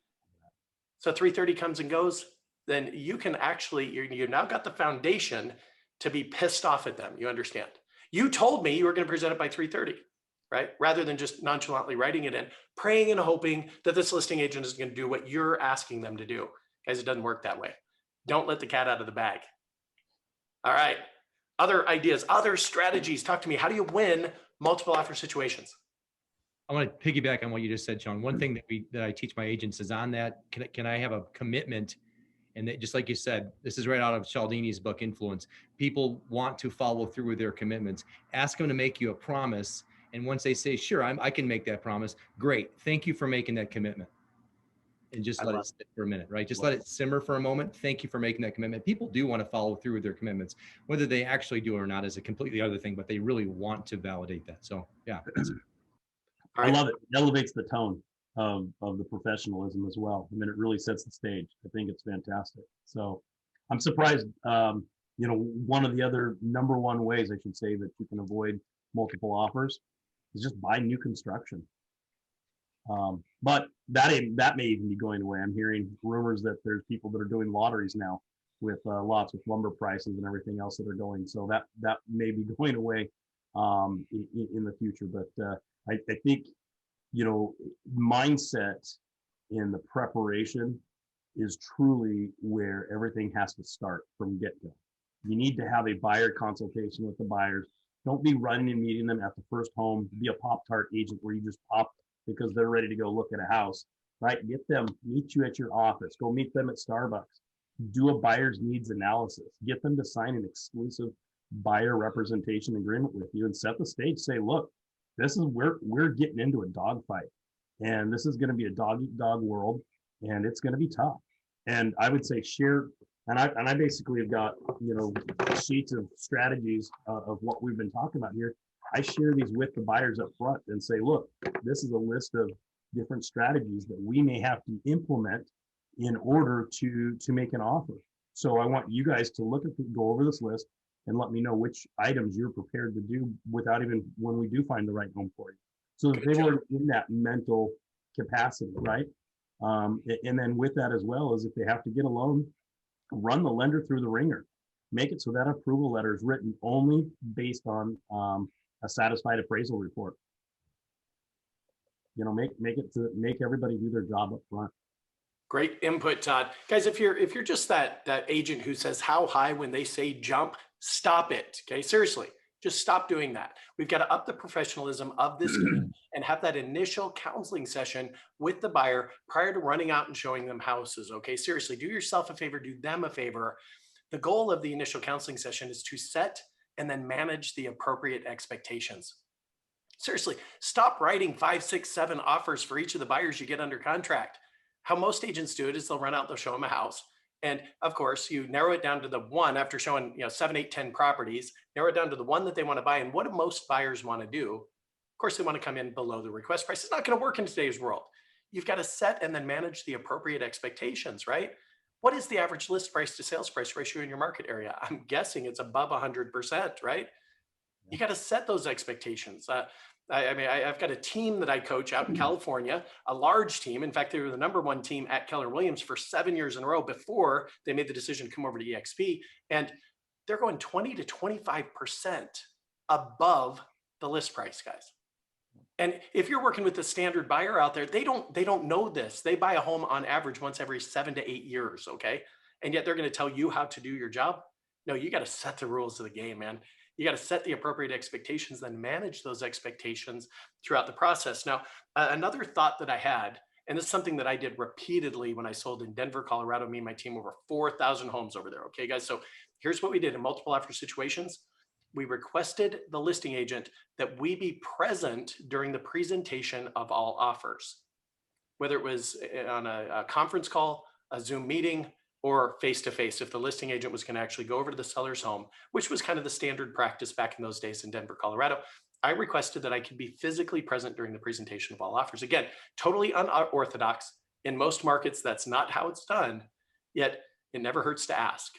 So 3:30 comes and goes, then you can actually, you've now got the foundation to be pissed off at them. You understand? You told me you were going to present it by 3:30. Right? Rather than just nonchalantly writing it in, praying and hoping that this listing agent is going to do what you're asking them to do. Guys, it doesn't work that way. Don't let the cat out of the bag. All right. Other ideas, other strategies. Talk to me. How do you win multiple offer situations? I want to piggyback on what you just said, Sean. One thing that I teach my agents is on that. Can I have a commitment? And that, just like you said, this is right out of Cialdini's book, Influence. People want to follow through with their commitments. Ask them to make you a promise. And once they say, sure, I can make that promise. Great. Thank you for making that commitment. And just let it sit for a minute, right? Just let it simmer for a moment. Thank you for making that commitment. People do want to follow through with their commitments. Whether they actually do or not is a completely other thing, but they really want to validate that. So yeah. All right. I love it. It elevates the tone of the professionalism as well. I mean, it really sets the stage. I think it's fantastic. So I'm surprised, one of the other number one ways I should say that you can avoid multiple offers is just buy new construction. But that may even be going away. I'm hearing rumors that there's people that are doing lotteries now with lots with lumber prices and everything else that are going. So that may be going away in the future. But I think, mindset in the preparation is truly where everything has to start from get-go. You need to have a buyer consultation with the buyers. Don't be running and meeting them at the first home. Be a Pop-Tart agent where you just pop because they're ready to go look at a house, right? Get them, meet you at your office. Go meet them at Starbucks. Do a buyer's needs analysis. Get them to sign an exclusive buyer representation agreement with you and set the stage. Say, look, this is where we're getting into a dogfight, and this is going to be a dog-eat-dog world, and it's going to be tough. And I would say share. And I basically have got, sheets of strategies of what we've been talking about here. I share these with the buyers up front and say, look, this is a list of different strategies that we may have to implement in order to make an offer. So I want you guys to go over this list and let me know which items you're prepared to do without even when we do find the right home for you. So that they were in that mental capacity, right? And then with that as well as if they have to get a loan, run the lender through the ringer. Make it so that approval letter is written only based on a satisfied appraisal report. Make everybody do their job up front. Great input, Todd. Guys, if you're just that agent who says how high when they say jump, stop it. Okay, seriously, just stop doing that. We've got to up the professionalism of this game and have that initial counseling session with the buyer prior to running out and showing them houses. Okay, seriously, do yourself a favor, do them a favor. The goal of the initial counseling session is to set and then manage the appropriate expectations. Seriously, stop writing 5, 6, 7 offers for each of the buyers you get under contract. How most agents do it is they'll run out, they'll show them a house. And of course, you narrow it down to the one after showing 7, 8, 10 properties, narrow it down to the one that they want to buy. And what do most buyers want to do? Of course, they want to come in below the request price. It's not going to work in today's world. You've got to set and then manage the appropriate expectations, right? What is the average list price to sales price ratio in your market area? I'm guessing it's above 100%, right? You got to set those expectations. I've got a team that I coach out in California, a large team. In fact, they were the #1 team at Keller Williams for 7 years in a row before they made the decision to come over to EXP. And they're going 20 to 25% above the list price, guys. And if you're working with a standard buyer out there, they don't know this. They buy a home on average once every 7 to 8 years, okay? And yet they're going to tell you how to do your job. No, you got to set the rules of the game, man. You got to set the appropriate expectations, then manage those expectations throughout the process. Now, another thought that I had, and this is something that I did repeatedly when I sold in Denver, Colorado, me and my team over 4,000 homes over there. Okay, guys. So here's what we did in multiple offer situations. We requested the listing agent that we be present during the presentation of all offers, whether it was on a conference call a Zoom meeting or face-to-face if the listing agent was going to actually go over to the seller's home, which was kind of the standard practice back in those days in Denver, Colorado. I requested that I could be physically present during the presentation of all offers. Again, totally unorthodox. In most markets, that's not how it's done, yet it never hurts to ask.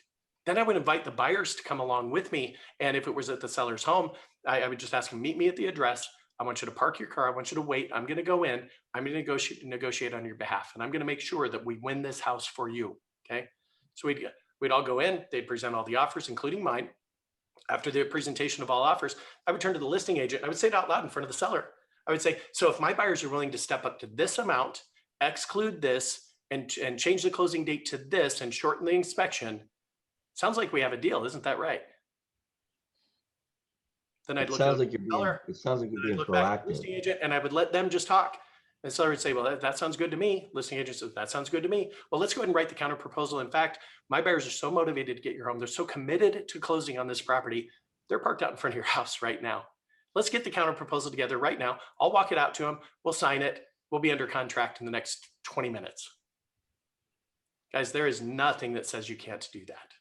Then I would invite the buyers to come along with me. And if it was at the seller's home, I would just ask them, meet me at the address. I want you to park your car. I want you to wait. I'm going to go in. I'm going to negotiate on your behalf. And I'm going to make sure that we win this house for you. Okay. So we'd all go in. They'd present all the offers, including mine. After the presentation of all offers, I would turn to the listing agent. I would say it out loud in front of the seller. I would say, so if my buyers are willing to step up to this amount, exclude this, and change the closing date to this and shorten the inspection, sounds like we have a deal. Isn't that right? Then I'd It look sounds at like you're the being, seller, it sounds like you're I'd being look back at the proactive. listing agent, and I would let them just talk. And the seller would say, well, that sounds good to me. Listing agent says, that sounds good to me. Well, let's go ahead and write the counter proposal. In fact, my buyers are so motivated to get your home. They're so committed to closing on this property. They're parked out in front of your house right now. Let's get the counter proposal together right now. I'll walk it out to them. We'll sign it. We'll be under contract in the next 20 minutes. Guys, there is nothing that says you can't do that.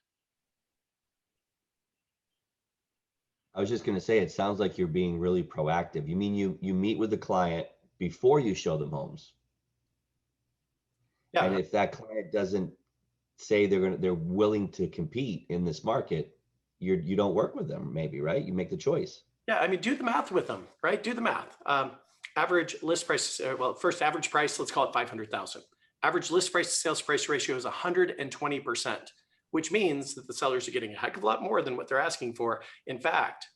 I was just going to say, it sounds like you're being really proactive. You mean you meet with the client before you show them homes? Yeah. And if that client doesn't say they're willing to compete in this market, you don't work with them, maybe, right? You make the choice. Yeah, I mean, do the math with them, right? Do the math. Average list price, well, first average price, let's call it 500,000. Average list price to sales price ratio is 120%, which means that the sellers are getting a heck of a lot more than what they're asking for. In fact,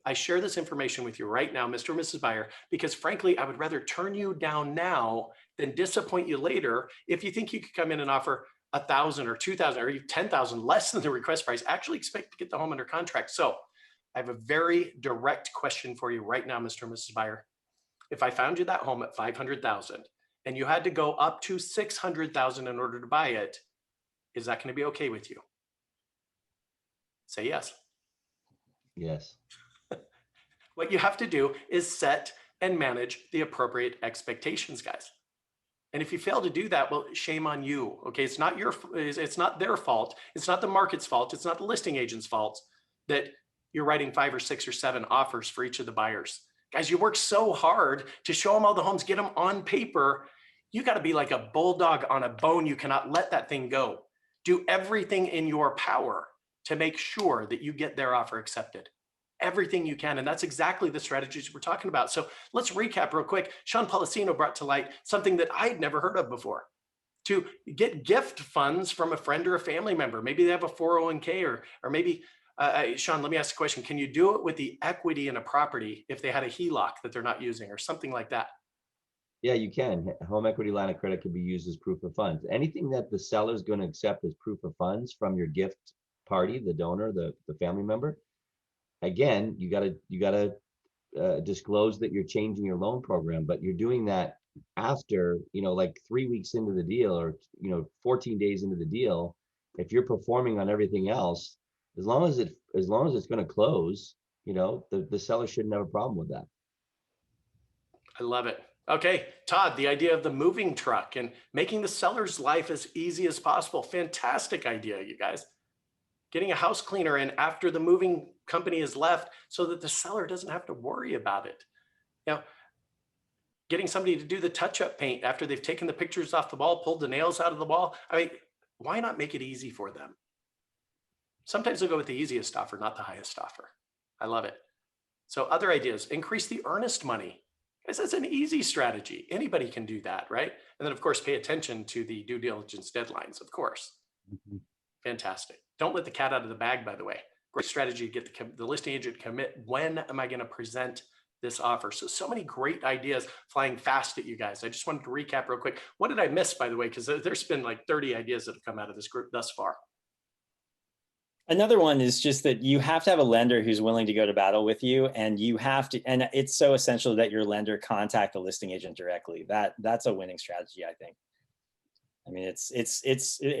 I share this information with you right now, Mr. or Mrs. Buyer, because frankly, I would rather turn you down now than disappoint you later. If you think you could come in and offer 1,000 or 2,000 or even 10,000 less than the request price, actually expect to get the home under contract. So I have a very direct question for you right now, Mr. or Mrs. Buyer. If I found you that home at 500,000 and you had to go up to 600,000 in order to buy it, is that going to be okay with you? Say yes. Yes. What you have to do is set and manage the appropriate expectations, guys. And if you fail to do that, well, shame on you. Okay, it's not their fault. It's not the market's fault. It's not the listing agent's fault that you're writing 5 or 6 or 7 offers for each of the buyers. Guys, you work so hard to show them all the homes, get them on paper. You got to be like a bulldog on a bone. You cannot let that thing go. Do everything in your power to make sure that you get their offer accepted. Everything you can. And that's exactly the strategies we're talking about. So let's recap real quick. Sean Policino brought to light something that I'd never heard of before. To get gift funds from a friend or a family member. Maybe they have a 401k or maybe, Sean, let me ask a question. Can you do it with the equity in a property if they had a HELOC that they're not using or something like that? Yeah, you can. Home equity line of credit can be used as proof of funds. Anything that the seller is going to accept as proof of funds from your gift party, the donor, the family member, again, you gotta disclose that you're changing your loan program, but you're doing that after, like 3 weeks into the deal or 14 days into the deal. If you're performing on everything else, as long as it's going to close, the seller shouldn't have a problem with that. I love it. Okay, Todd, the idea of the moving truck and making the seller's life as easy as possible. Fantastic idea, you guys. Getting a house cleaner in after the moving company is left so that the seller doesn't have to worry about it. Getting somebody to do the touch-up paint after they've taken the pictures off the wall, pulled the nails out of the wall. I mean, why not make it easy for them? Sometimes they'll go with the easiest offer, not the highest offer. I love it. So other ideas, increase the earnest money. Guys, that's an easy strategy. Anybody can do that, right? And then of course, pay attention to the due diligence deadlines, of course. Mhm. Fantastic. Don't let the cat out of the bag, by the way. Great strategy to get the listing agent to commit. When am I going to present this offer? So many great ideas flying fast at you guys. I just wanted to recap real quick. What did I miss, by the way? Because there's been like 30 ideas that have come out of this group thus far. Another one is just that you have to have a lender who's willing to go to battle with you, and you have to, and it's so essential that your lender contact the listing agent directly. That's a winning strategy, I think. I mean, it's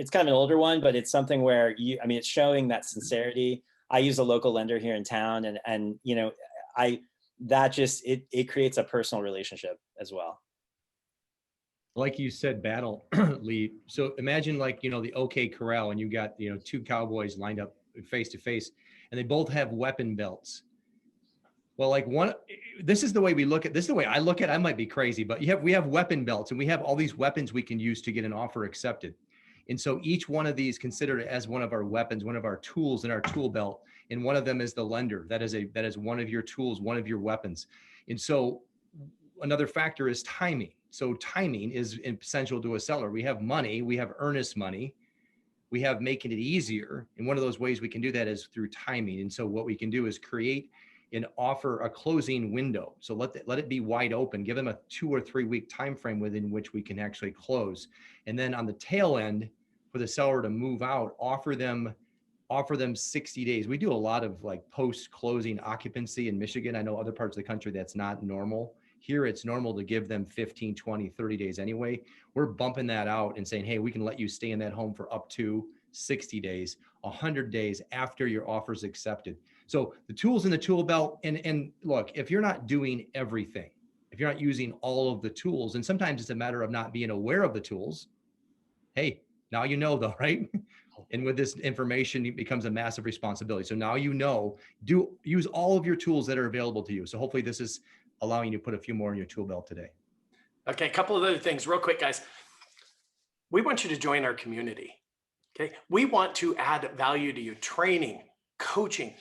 kind of an older one, but it's something where it's showing that sincerity. I use a local lender here in town, and it creates a personal relationship as well. like you said, battle, Lee. So imagine like, the OK Corral, and you got, two cowboys lined up face to face, and they both have weapon belts. Well, like this is the way this is the way I look at it. I might be crazy, but we have weapon belts, and we have all these weapons we can use to get an offer accepted. And so each one of these considered as one of our weapons, one of our tools in our tool belt. And one of them is the lender. That is one of your tools, one of your weapons. And so another factor is timing. So timing is essential to a seller. We have money, we have earnest money, we have making it easier. And one of those ways we can do that is through timing. And so what we can do is create and offer a closing window. So let it be wide open, give them a 2 or 3 week time frame within which we can actually close. And then on the tail end, for the seller to move out, offer them 60 days. We do a lot of like post-closing occupancy in Michigan. I know other parts of the country that's not normal. Here it's normal to give them 15, 20, 30 days anyway. We're bumping that out and saying, hey, we can let you stay in that home for up to 60 days, 100 days after your offer is accepted. So the tools in the tool belt, and look, if you're not doing everything, if you're not using all of the tools, and sometimes it's a matter of not being aware of the tools. Hey, now you know though, right? And with this information, it becomes a massive responsibility. So now use all of your tools that are available to you. So hopefully this is allowing you to put a few more in your tool belt today. Okay, a couple of other things real quick, guys. We want you to join our community. Okay, we want to add value to you, training, coaching,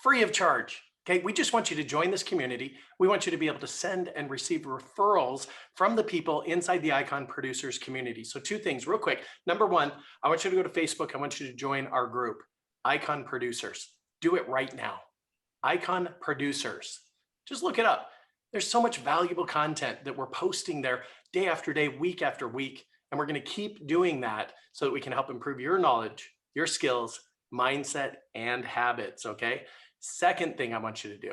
free of charge. Okay, we just want you to join this community. We want you to be able to send and receive referrals from the people inside the Icon Producers community. So 2 things real quick. Number 1, I want you to go to Facebook. I want you to join our group, Icon Producers. Do it right now. Icon Producers. Just look it up. There's so much valuable content that we're posting there day after day, week after week. And we're going to keep doing that so that we can help improve your knowledge, your skills, mindset, and habits. Okay. Second thing I want you to do,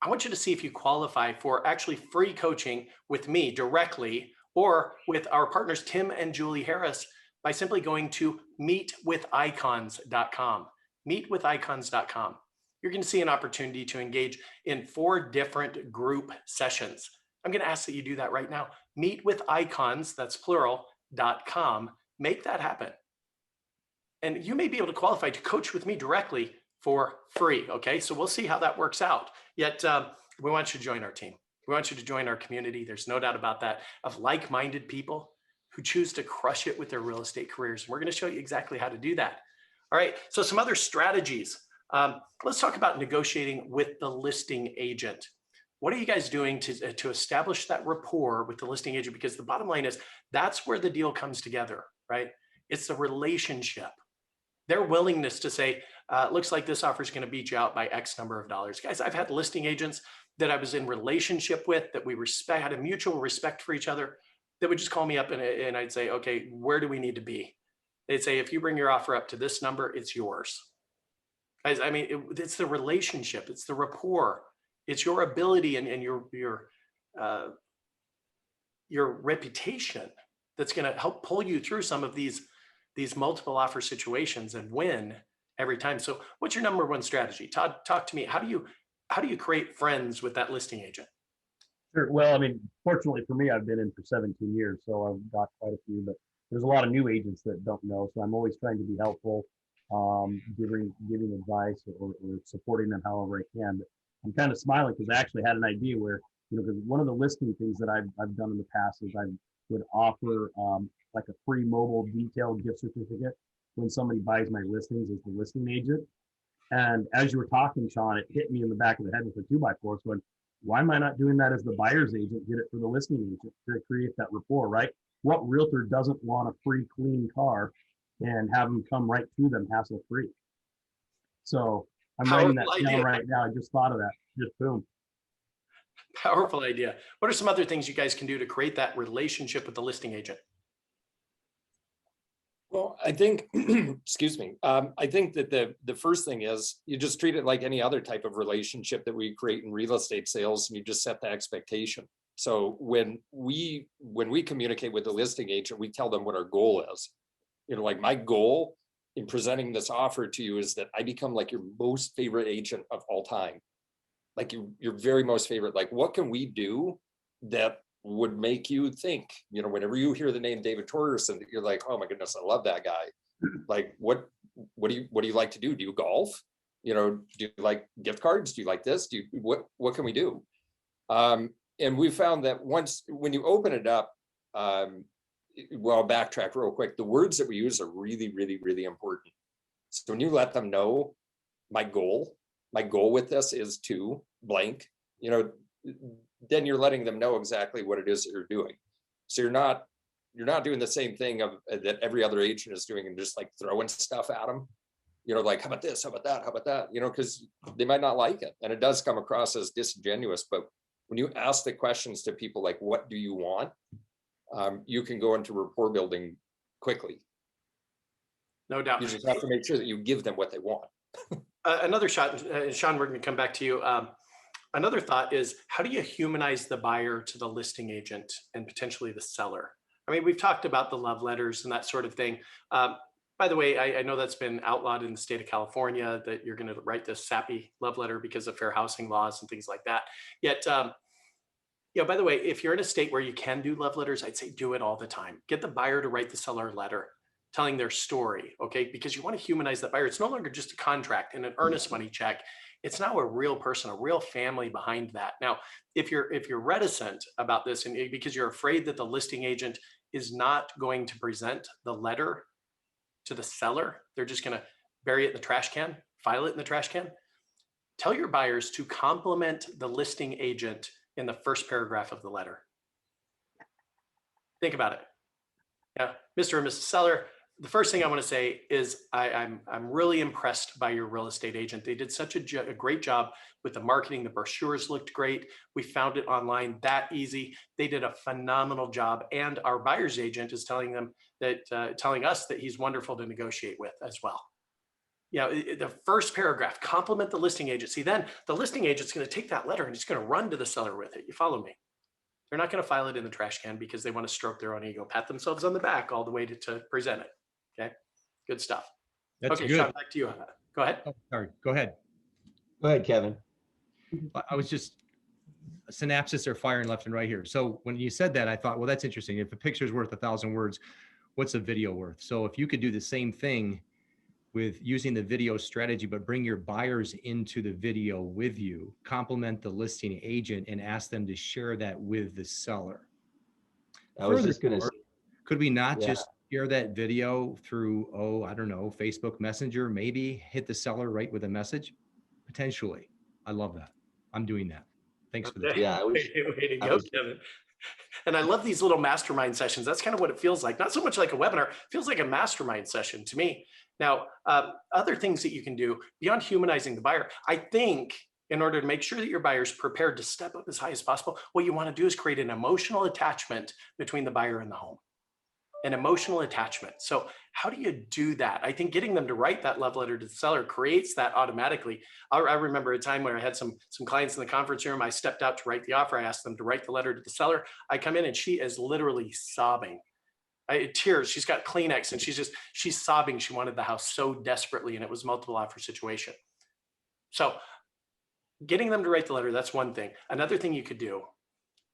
I want you to see if you qualify for actually free coaching with me directly or with our partners, Tim and Julie Harris, by simply going to meetwithicons.com, meetwithicons.com. You're going to see an opportunity to engage in 4 different group sessions. I'm going to ask that you do that right now. Meetwithicons, that's plural.com. Make that happen. And you may be able to qualify to coach with me directly for free. Okay, so we'll see how that works out. Yet we want you to join our team. We want you to join our community. There's no doubt about that, of like-minded people who choose to crush it with their real estate careers. And we're going to show you exactly how to do that. All right, so some other strategies. Let's talk about negotiating with the listing agent. What are you guys doing to establish that rapport with the listing agent? Because the bottom line is that's where the deal comes together, right? It's the relationship. Their willingness to say, looks like this offer is going to beat you out by X number of dollars. Guys, I've had listing agents that I was in relationship with, that we had a mutual respect for each other, that would just call me up and I'd say, okay, where do we need to be? They'd say, if you bring your offer up to this number, it's yours. Guys, I mean, it's the relationship, it's the rapport, it's your ability and your reputation that's going to help pull you through some of these multiple offer situations and win every time. So what's your number 1 strategy? Todd, talk to me. How do you create friends with that listing agent? Sure. Well, I mean, fortunately for me, I've been in for 17 years, so I've got quite a few, but there's a lot of new agents that don't know. So I'm always trying to be helpful, giving advice or supporting them however I can. But I'm kind of smiling because I actually had an idea where, because one of the listing things that I've done in the past is I would offer like a free mobile detailed gift certificate when somebody buys my listings as the listing agent. And as you were talking, Sean, it hit me in the back of the head with a 2x4. So why am I not doing that as the buyer's agent? Did it for the listing agent to create that rapport, right? What realtor doesn't want a free, clean car and have them come right to them hassle free? So I'm writing that down right now. I just thought of that. Just boom. Powerful idea. What are some other things you guys can do to create that relationship with the listing agent? Well, I think, excuse me, I think that the first thing is you just treat it like any other type of relationship that we create in real estate sales, and you just set the expectation. So when we communicate with the listing agent, we tell them what our goal is. Like my goal in presenting this offer to you is that I become like your most favorite agent of all time. Like your very most favorite. Like, what can we do that would make you think, whenever you hear the name David Torgerson, you're like, oh my goodness, I love that guy. Like, what do you like to do? Do you golf? Do you like gift cards? Do you like this? What can we do? And we found that when you open it up, well, I'll backtrack real quick. The words that we use are really, really, really important. So when you let them know my goal with this is to blank, then you're letting them know exactly what it is that you're doing. So you're not doing the same thing that every other agent is doing and just like throwing stuff at them. Like, how about this? How about that? How about that? Because they might not like it. And it does come across as disingenuous. But when you ask the questions to people like, what do you want? You can go into rapport building quickly. No doubt. You just have to make sure that you give them what they want. Another shot, Sean, we're going to come back to you. Another thought is, how do you humanize the buyer to the listing agent and potentially the seller? I mean, we've talked about the love letters and that sort of thing. By the way, I know that's been outlawed in the state of California, that you're going to write this sappy love letter because of fair housing laws and things like that. Yet, by the way, if you're in a state where you can do love letters, I'd say do it all the time. Get the buyer to write the seller a letter telling their story, okay? Because you want to humanize that buyer. It's no longer just a contract and an earnest money check. It's now a real person, a real family behind that. Now, if you're reticent about this, and because you're afraid that the listing agent is not going to present the letter to the seller, they're just going to bury it in the trash can, file it in the trash can. Tell your buyers to compliment the listing agent in the first paragraph of the letter. Think about it. Yeah, Mr. and Mrs. Seller, the first thing I want to say is I'm really impressed by your real estate agent. They did such a great job with the marketing. The brochures looked great. We found it online that easy. They did a phenomenal job. And our buyer's agent is telling us that he's wonderful to negotiate with as well. The first paragraph, compliment the listing agent. See, then the listing agent's going to take that letter and he's going to run to the seller with it. You follow me? They're not going to file it in the trash can because they want to stroke their own ego, pat themselves on the back all the way to present it. Okay, good stuff. That's okay, good. Sean, back to you. Go ahead. Oh, sorry, go ahead. Go ahead, Kevin. I was just, synapses are firing left and right here. So when you said that, I thought, well, that's interesting. If a picture is worth 1,000 words, what's a video worth? So if you could do the same thing with using the video strategy, but bring your buyers into the video with you, compliment the listing agent and ask them to share that with the seller. I was just going to say, could we not just share that video through, I don't know, Facebook Messenger, maybe hit the seller right with a message? Potentially. I love that. I'm doing that. Thanks for the tip. Yeah, way to go, Kevin. And I love these little mastermind sessions. That's kind of what it feels like. Not so much like a webinar, it feels like a mastermind session to me. Now, other things that you can do beyond humanizing the buyer, I think in order to make sure that your buyer's prepared to step up as high as possible, what you want to do is create an emotional attachment between the buyer and the home. An emotional attachment. So how do you do that? I think getting them to write that love letter to the seller creates that automatically. I remember a time when I had some clients in the conference room. I stepped out to write the offer. I asked them to write the letter to the seller. I come in and she is literally sobbing. Tears. She's got Kleenex and she's sobbing. She wanted the house so desperately, and it was multiple offer situation. So getting them to write the letter, that's one thing. Another thing you could do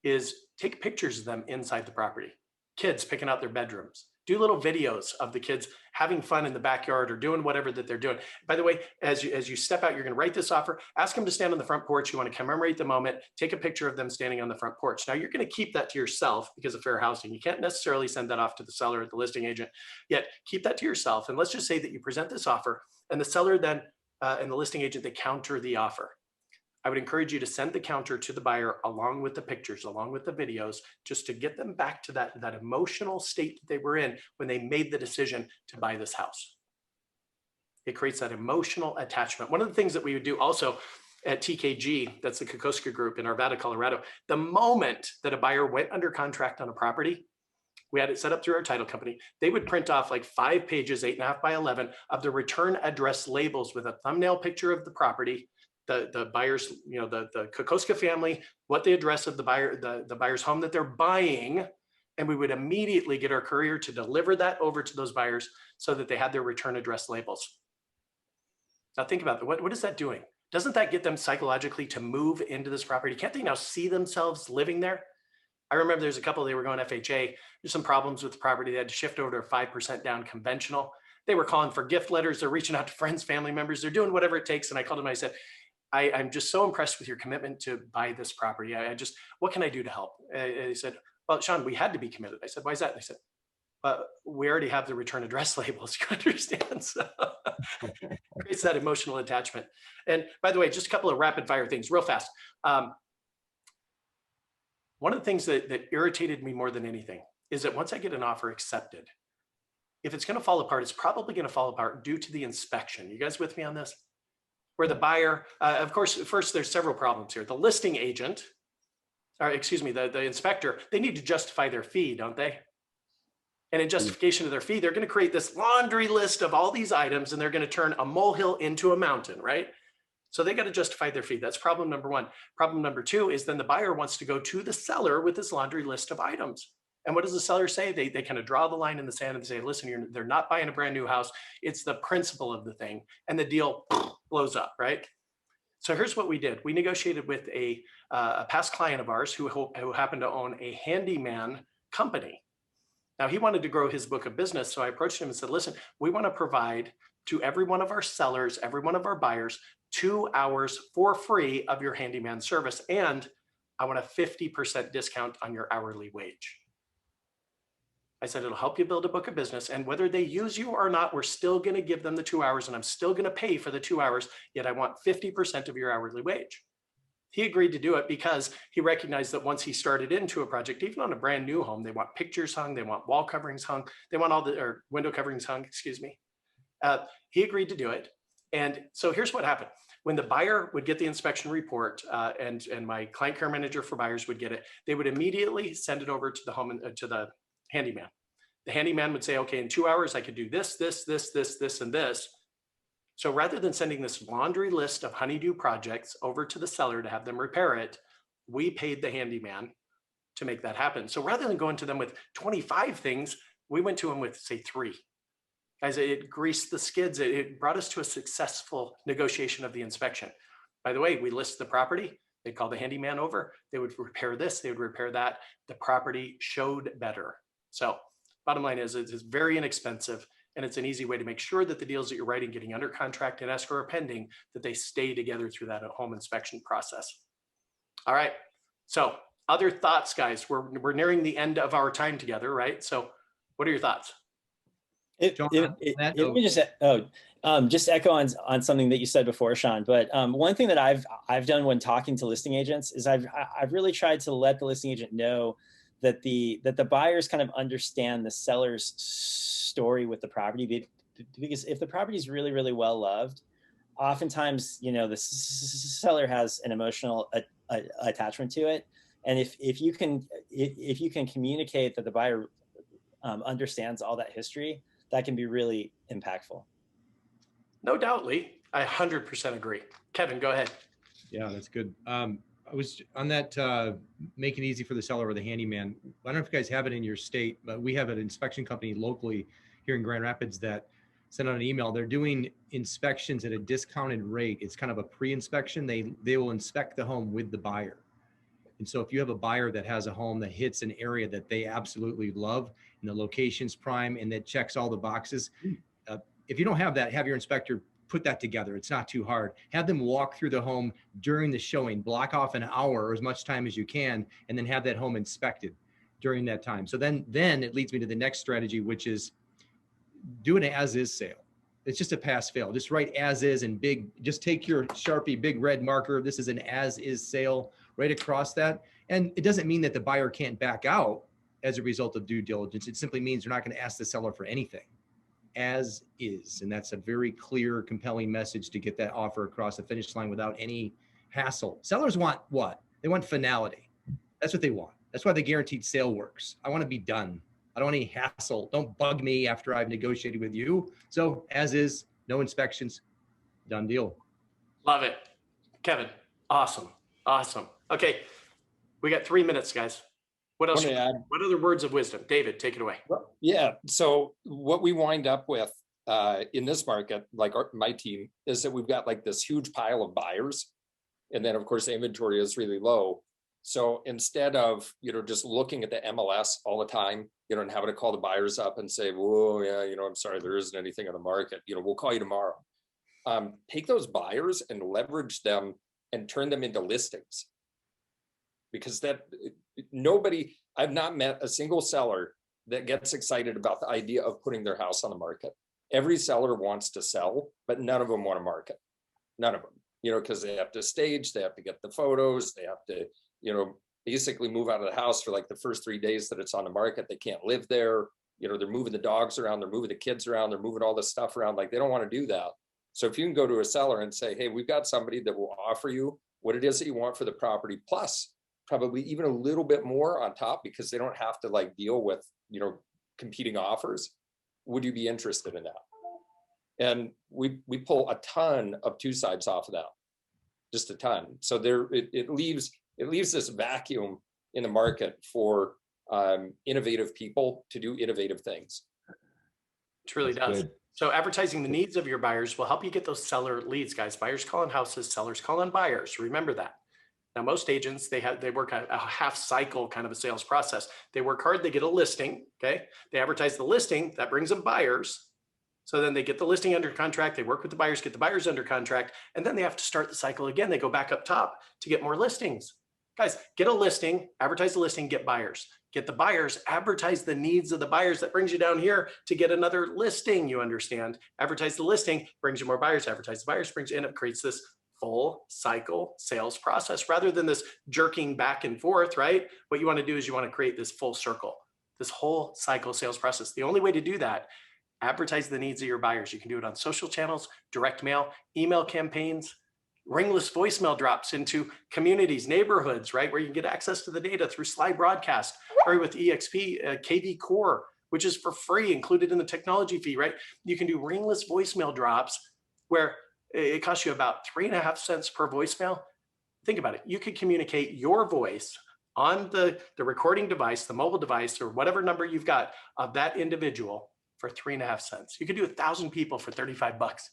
is take pictures of them inside the property. Kids picking out their bedrooms. Do little videos of the kids having fun in the backyard or doing whatever that they're doing. By the way, as you step out, you're going to write this offer. Ask them to stand on the front porch. You want to commemorate the moment. Take a picture of them standing on the front porch. Now, you're going to keep that to yourself because of fair housing. You can't necessarily send that off to the seller or the listing agent. Yet, keep that to yourself. And let's just say that you present this offer, and the seller then and the listing agent, they counter the offer. I would encourage you to send the counter to the buyer along with the pictures, along with the videos, just to get them back to that emotional state that they were in when they made the decision to buy this house. It creates that emotional attachment. One of the things that we would do also at TKG, that's the Kokoska Group in Arvada, Colorado, the moment that a buyer went under contract on a property, we had it set up through our title company. They would print off like 5 pages, 8.5 by 11, of the return address labels with a thumbnail picture of the property, the buyer's, the Kokoska family, what the address of the buyer's home that they're buying, and we would immediately get our courier to deliver that over to those buyers so that they had their return address labels. Now think about that. What is that doing? Doesn't that get them psychologically to move into this property? Can't they now see themselves living there? I remember there's a couple, they were going FHA. There's some problems with the property. They had to shift over to 5% down conventional. They were calling for gift letters. They're reaching out to friends, family members. They're doing whatever it takes. And I called them. I said, I'm just so impressed with your commitment to buy this property. What can I do to help? And he said, well, Sean, we had to be committed. I said, why is that? And they said, we already have the return address labels, you understand? So creates that emotional attachment. And by the way, just a couple of rapid fire things real fast. One of the things that irritated me more than anything is that once I get an offer accepted, if it's going to fall apart, it's probably going to fall apart due to the inspection. You guys with me on this? Where the buyer, of course, first there's several problems here. The listing agent, or excuse me, the inspector, they need to justify their fee, don't they? And in justification of their fee, they're going to create this laundry list of all these items, and they're going to turn a molehill into a mountain, right? So they got to justify their fee. That's problem number one. Problem number two is then the buyer wants to go to the seller with this laundry list of items. And what does the seller say? They kind of draw the line in the sand and say, listen, they're not buying a brand new house. It's the principle of the thing. And the deal blows up, right? So here's what we did. We negotiated with a past client of ours who happened to own a handyman company. Now, he wanted to grow his book of business. So I approached him and said, listen, we want to provide to every one of our sellers, every one of our buyers, 2 hours for free of your handyman service. And I want a 50% discount on your hourly wage. I said, it'll help you build a book of business. And whether they use you or not, we're still going to give them the 2 hours, and I'm still going to pay for the 2 hours, yet I want 50% of your hourly wage. He agreed to do it because he recognized that once he started into a project, even on a brand new home, they want pictures hung, they want wall coverings hung, they want or window coverings hung, excuse me. He agreed to do it. And so here's what happened. When the buyer would get the inspection report and my client care manager for buyers would get it, they would immediately send it over to the home to the handyman. The handyman would say, okay, in 2 hours, I could do this, this, this, this, this, and this. So rather than sending this laundry list of honeydew projects over to the seller to have them repair it, we paid the handyman to make that happen. So rather than going to them with 25 things, we went to them with, say, 3. Guys, it greased the skids. It brought us to a successful negotiation of the inspection. By the way, we list the property. They'd call the handyman over. They would repair this. They would repair that. The property showed better. So bottom line is it's very inexpensive, and it's an easy way to make sure that the deals that you're writing, getting under contract and escrow or pending, that they stay together through that home inspection process. All right. So other thoughts, guys? We're nearing the end of our time together, right? So what are your thoughts? Just echo on something that you said before, Sean. But one thing that I've done when talking to listing agents is I've really tried to let the listing agent know that the buyers kind of understand the seller's story with the property, because if the property is really, really well loved, oftentimes, the seller has an emotional attachment to it. And if you can communicate that the buyer understands all that history, that can be really impactful. No doubt, Lee. I 100% agree. Kevin, go ahead. Yeah, that's good. I was on that, make it easy for the seller or the handyman. I don't know if you guys have it in your state, but we have an inspection company locally here in Grand Rapids that sent out an email. They're doing inspections at a discounted rate. It's kind of a pre-inspection. They will inspect the home with the buyer. And so if you have a buyer that has a home that hits an area that they absolutely love and the location's prime and that checks all the boxes, if you don't have that, have your inspector put that together. It's not too hard. Have them walk through the home during the showing, block off an hour or as much time as you can, and then have that home inspected during that time. So then it leads me to the next strategy, which is do an as-is sale. It's just a pass-fail. Just write as-is and big, just take your Sharpie big red marker. This is an as-is sale right across that. And it doesn't mean that the buyer can't back out as a result of due diligence. It simply means they're not going to ask the seller for anything. As is. And that's a very clear, compelling message to get that offer across the finish line without any hassle. Sellers want what? They want finality. That's what they want. That's why the guaranteed sale works. I want to be done. I don't want any hassle. Don't bug me after I've negotiated with you. So as is, no inspections, done deal. Love it. Kevin, awesome. Awesome. Okay. We got 3 minutes, guys. What else? What other words of wisdom? David, take it away. Well, yeah. So what we wind up with in this market, like my team, is that we've got like this huge pile of buyers. And then of course, the inventory is really low. So instead of, just looking at the MLS all the time, and having to call the buyers up and say, whoa, yeah, I'm sorry, there isn't anything on the market, we'll call you tomorrow. Take those buyers and leverage them and turn them into listings. Because I've not met a single seller that gets excited about the idea of putting their house on the market. Every seller wants to sell, but none of them want to market. None of them, because they have to stage, they have to get the photos, they have to, basically move out of the house for like the first 3 days that it's on the market. They can't live there. They're moving the dogs around, they're moving the kids around, they're moving all this stuff around. Like, they don't want to do that. So if you can go to a seller and say, hey, we've got somebody that will offer you what it is that you want for the property, plus probably even a little bit more on top, because they don't have to like deal with, competing offers. Would you be interested in that? And we pull a ton of two sides off of that, just a ton. So it leaves this vacuum in the market for innovative people to do innovative things. It really That's does. good. So advertising the needs of your buyers will help you get those seller leads, guys. Buyers call on houses, sellers call on buyers. Remember that. Now, most agents, they work a half cycle kind of a sales process. They work hard, they get a listing, okay? They advertise the listing, that brings them buyers. So then they get the listing under contract, they work with the buyers, get the buyers under contract, and then they have to start the cycle again. They go back up top to get more listings. Guys, get a listing, advertise the listing, get buyers. Get the buyers, advertise the needs of the buyers. That brings you down here to get another listing, you understand. Advertise the listing, brings you more buyers, advertise the buyers, brings you in, it creates this full cycle sales process rather than this jerking back and forth, right? What you want to do is you want to create this full circle, this whole cycle sales process. The only way to do that, advertise the needs of your buyers. You can do it on social channels, direct mail, email campaigns, ringless voicemail drops into communities, neighborhoods, right? Where you can get access to the data through slide broadcast, or with EXP, KV Core, which is for free, included in the technology fee, right? You can do ringless voicemail drops where it costs you about 3.5 cents per voicemail. Think about it. You could communicate your voice on the recording device, the mobile device, or whatever number you've got of that individual for 3.5 cents. You could do 1,000 people for 35 bucks.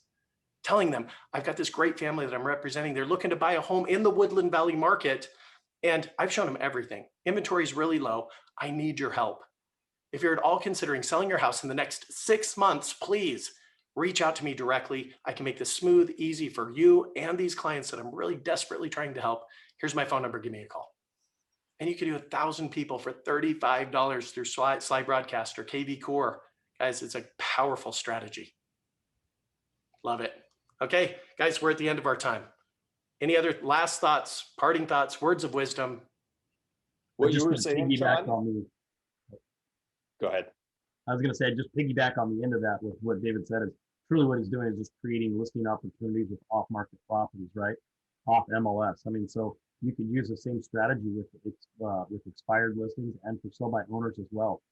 Telling them, I've got this great family that I'm representing. They're looking to buy a home in the Woodland Valley market. And I've shown them everything. Inventory is really low. I need your help. If you're at all considering selling your house in the next 6 months, please reach out to me directly. I can make this smooth, easy for you and these clients that I'm really desperately trying to help. Here's my phone number. Give me a call. And you can do 1,000 people for $35 through slide broadcast or KV Core. Guys, it's a powerful strategy. Love it. Okay, guys, we're at the end of our time. Any other last thoughts, parting thoughts, words of wisdom? What Just you were to saying, piggyback John? on Go ahead. I was going to say, just piggyback on the end of that with what David said is truly what he's doing is just creating listing opportunities with off-market properties, right? Off MLS. I mean, so you could use the same strategy with expired listings and for sell by owners as well.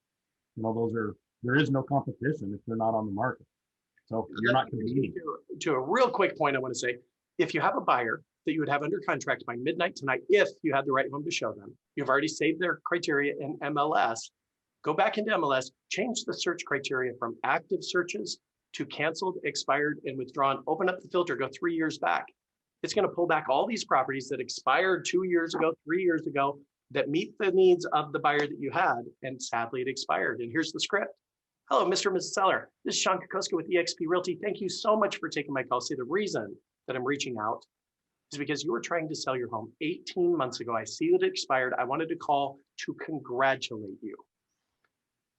There is no competition if they're not on the market. So you're not competing. To a real quick point, I want to say, if you have a buyer that you would have under contract by midnight tonight, if you had the right home to show them, you've already saved their criteria in MLS, go back into MLS, change the search criteria from active searches to canceled, expired, and withdrawn. Open up the filter, go 3 years back. It's going to pull back all these properties that expired 2 years ago, 3 years ago, that meet the needs of the buyer that you had, and sadly it expired. And here's the script. Hello, Mr. and Mrs. Seller. This is Sean Kokoska with eXp Realty. Thank you so much for taking my call. See, the reason that I'm reaching out is because you were trying to sell your home 18 months ago. I see that it expired. I wanted to call to congratulate you.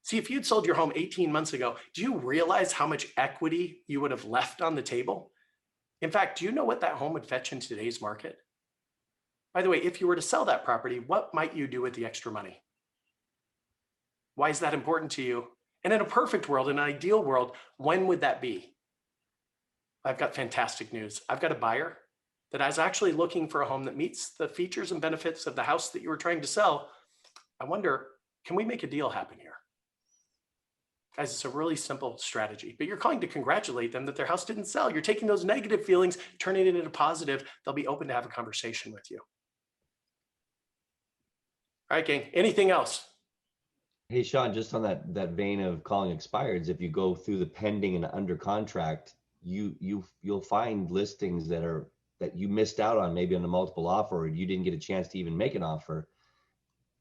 See, if you'd sold your home 18 months ago, do you realize how much equity you would have left on the table? In fact, do you know what that home would fetch in today's market? By the way, if you were to sell that property, what might you do with the extra money? Why is that important to you? And in a perfect world, in an ideal world, when would that be? I've got fantastic news. I've got a buyer that is actually looking for a home that meets the features and benefits of the house that you were trying to sell. I wonder, can we make a deal happen here? Guys, it's a really simple strategy, but you're calling to congratulate them that their house didn't sell. You're taking those negative feelings, turning it into positive. They'll be open to have a conversation with you. All right, gang, anything else? Hey, Sean, just on that vein of calling expireds, if you go through the pending and under contract, you'll find listings that are that you missed out on, maybe on a multiple offer, or you didn't get a chance to even make an offer,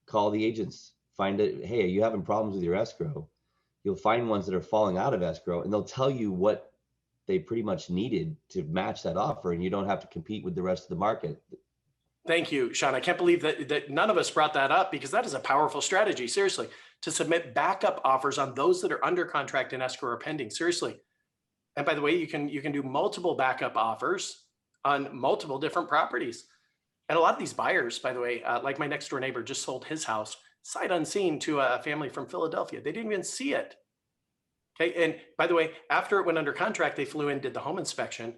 call the agents. Find it. Hey, are you having problems with your escrow? You'll find ones that are falling out of escrow, and they'll tell you what they pretty much needed to match that offer, and you don't have to compete with the rest of the market. Thank you, Sean. I can't believe that none of us brought that up, because that is a powerful strategy. Seriously, to submit backup offers on those that are under contract in escrow or pending. Seriously. And by the way, you can do multiple backup offers on multiple different properties. And a lot of these buyers, by the way, like my next door neighbor just sold his house sight unseen to a family from Philadelphia. They didn't even see it. Okay. And by the way, after it went under contract, they flew in, did the home inspection.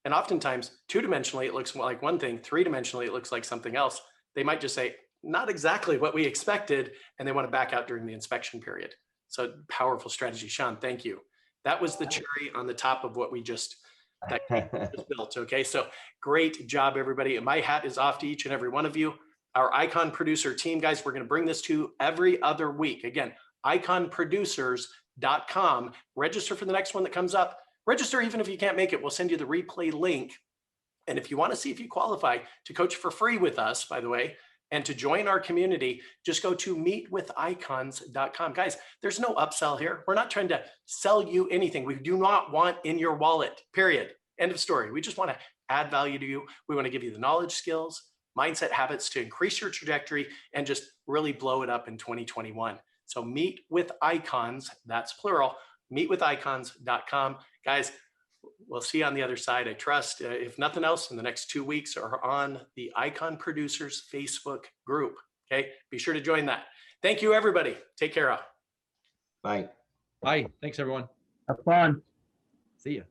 And oftentimes, two-dimensionally, it looks like one thing, three-dimensionally, it looks like something else. They might just say, not exactly what we expected, and they want to back out during the inspection period. So powerful strategy. Sean, thank you. That was the cherry on the top of what we just built. Okay, so great job, everybody. And my hat is off to each and every one of you. Our Icon Producer team, guys, we're going to bring this to you every other week. Again, iconproducers.com. Register for the next one that comes up. Register even if you can't make it. We'll send you the replay link. And if you want to see if you qualify to coach for free with us, by the way, and to join our community, just go to meetwithicons.com. Guys, there's no upsell here. We're not trying to sell you anything. We do not want in your wallet, period. End of story. We just want to add value to you. We want to give you the knowledge, skills, mindset, habits to increase your trajectory and just really blow it up in 2021. So meet with icons, that's plural, meetwithicons.com. Guys, we'll see you on the other side. I trust, if nothing else, in the next 2 weeks or on the Icon Producers Facebook group. Okay, be sure to join that. Thank you, everybody. Take care. Bye. Bye. Thanks, everyone. Have fun. See ya.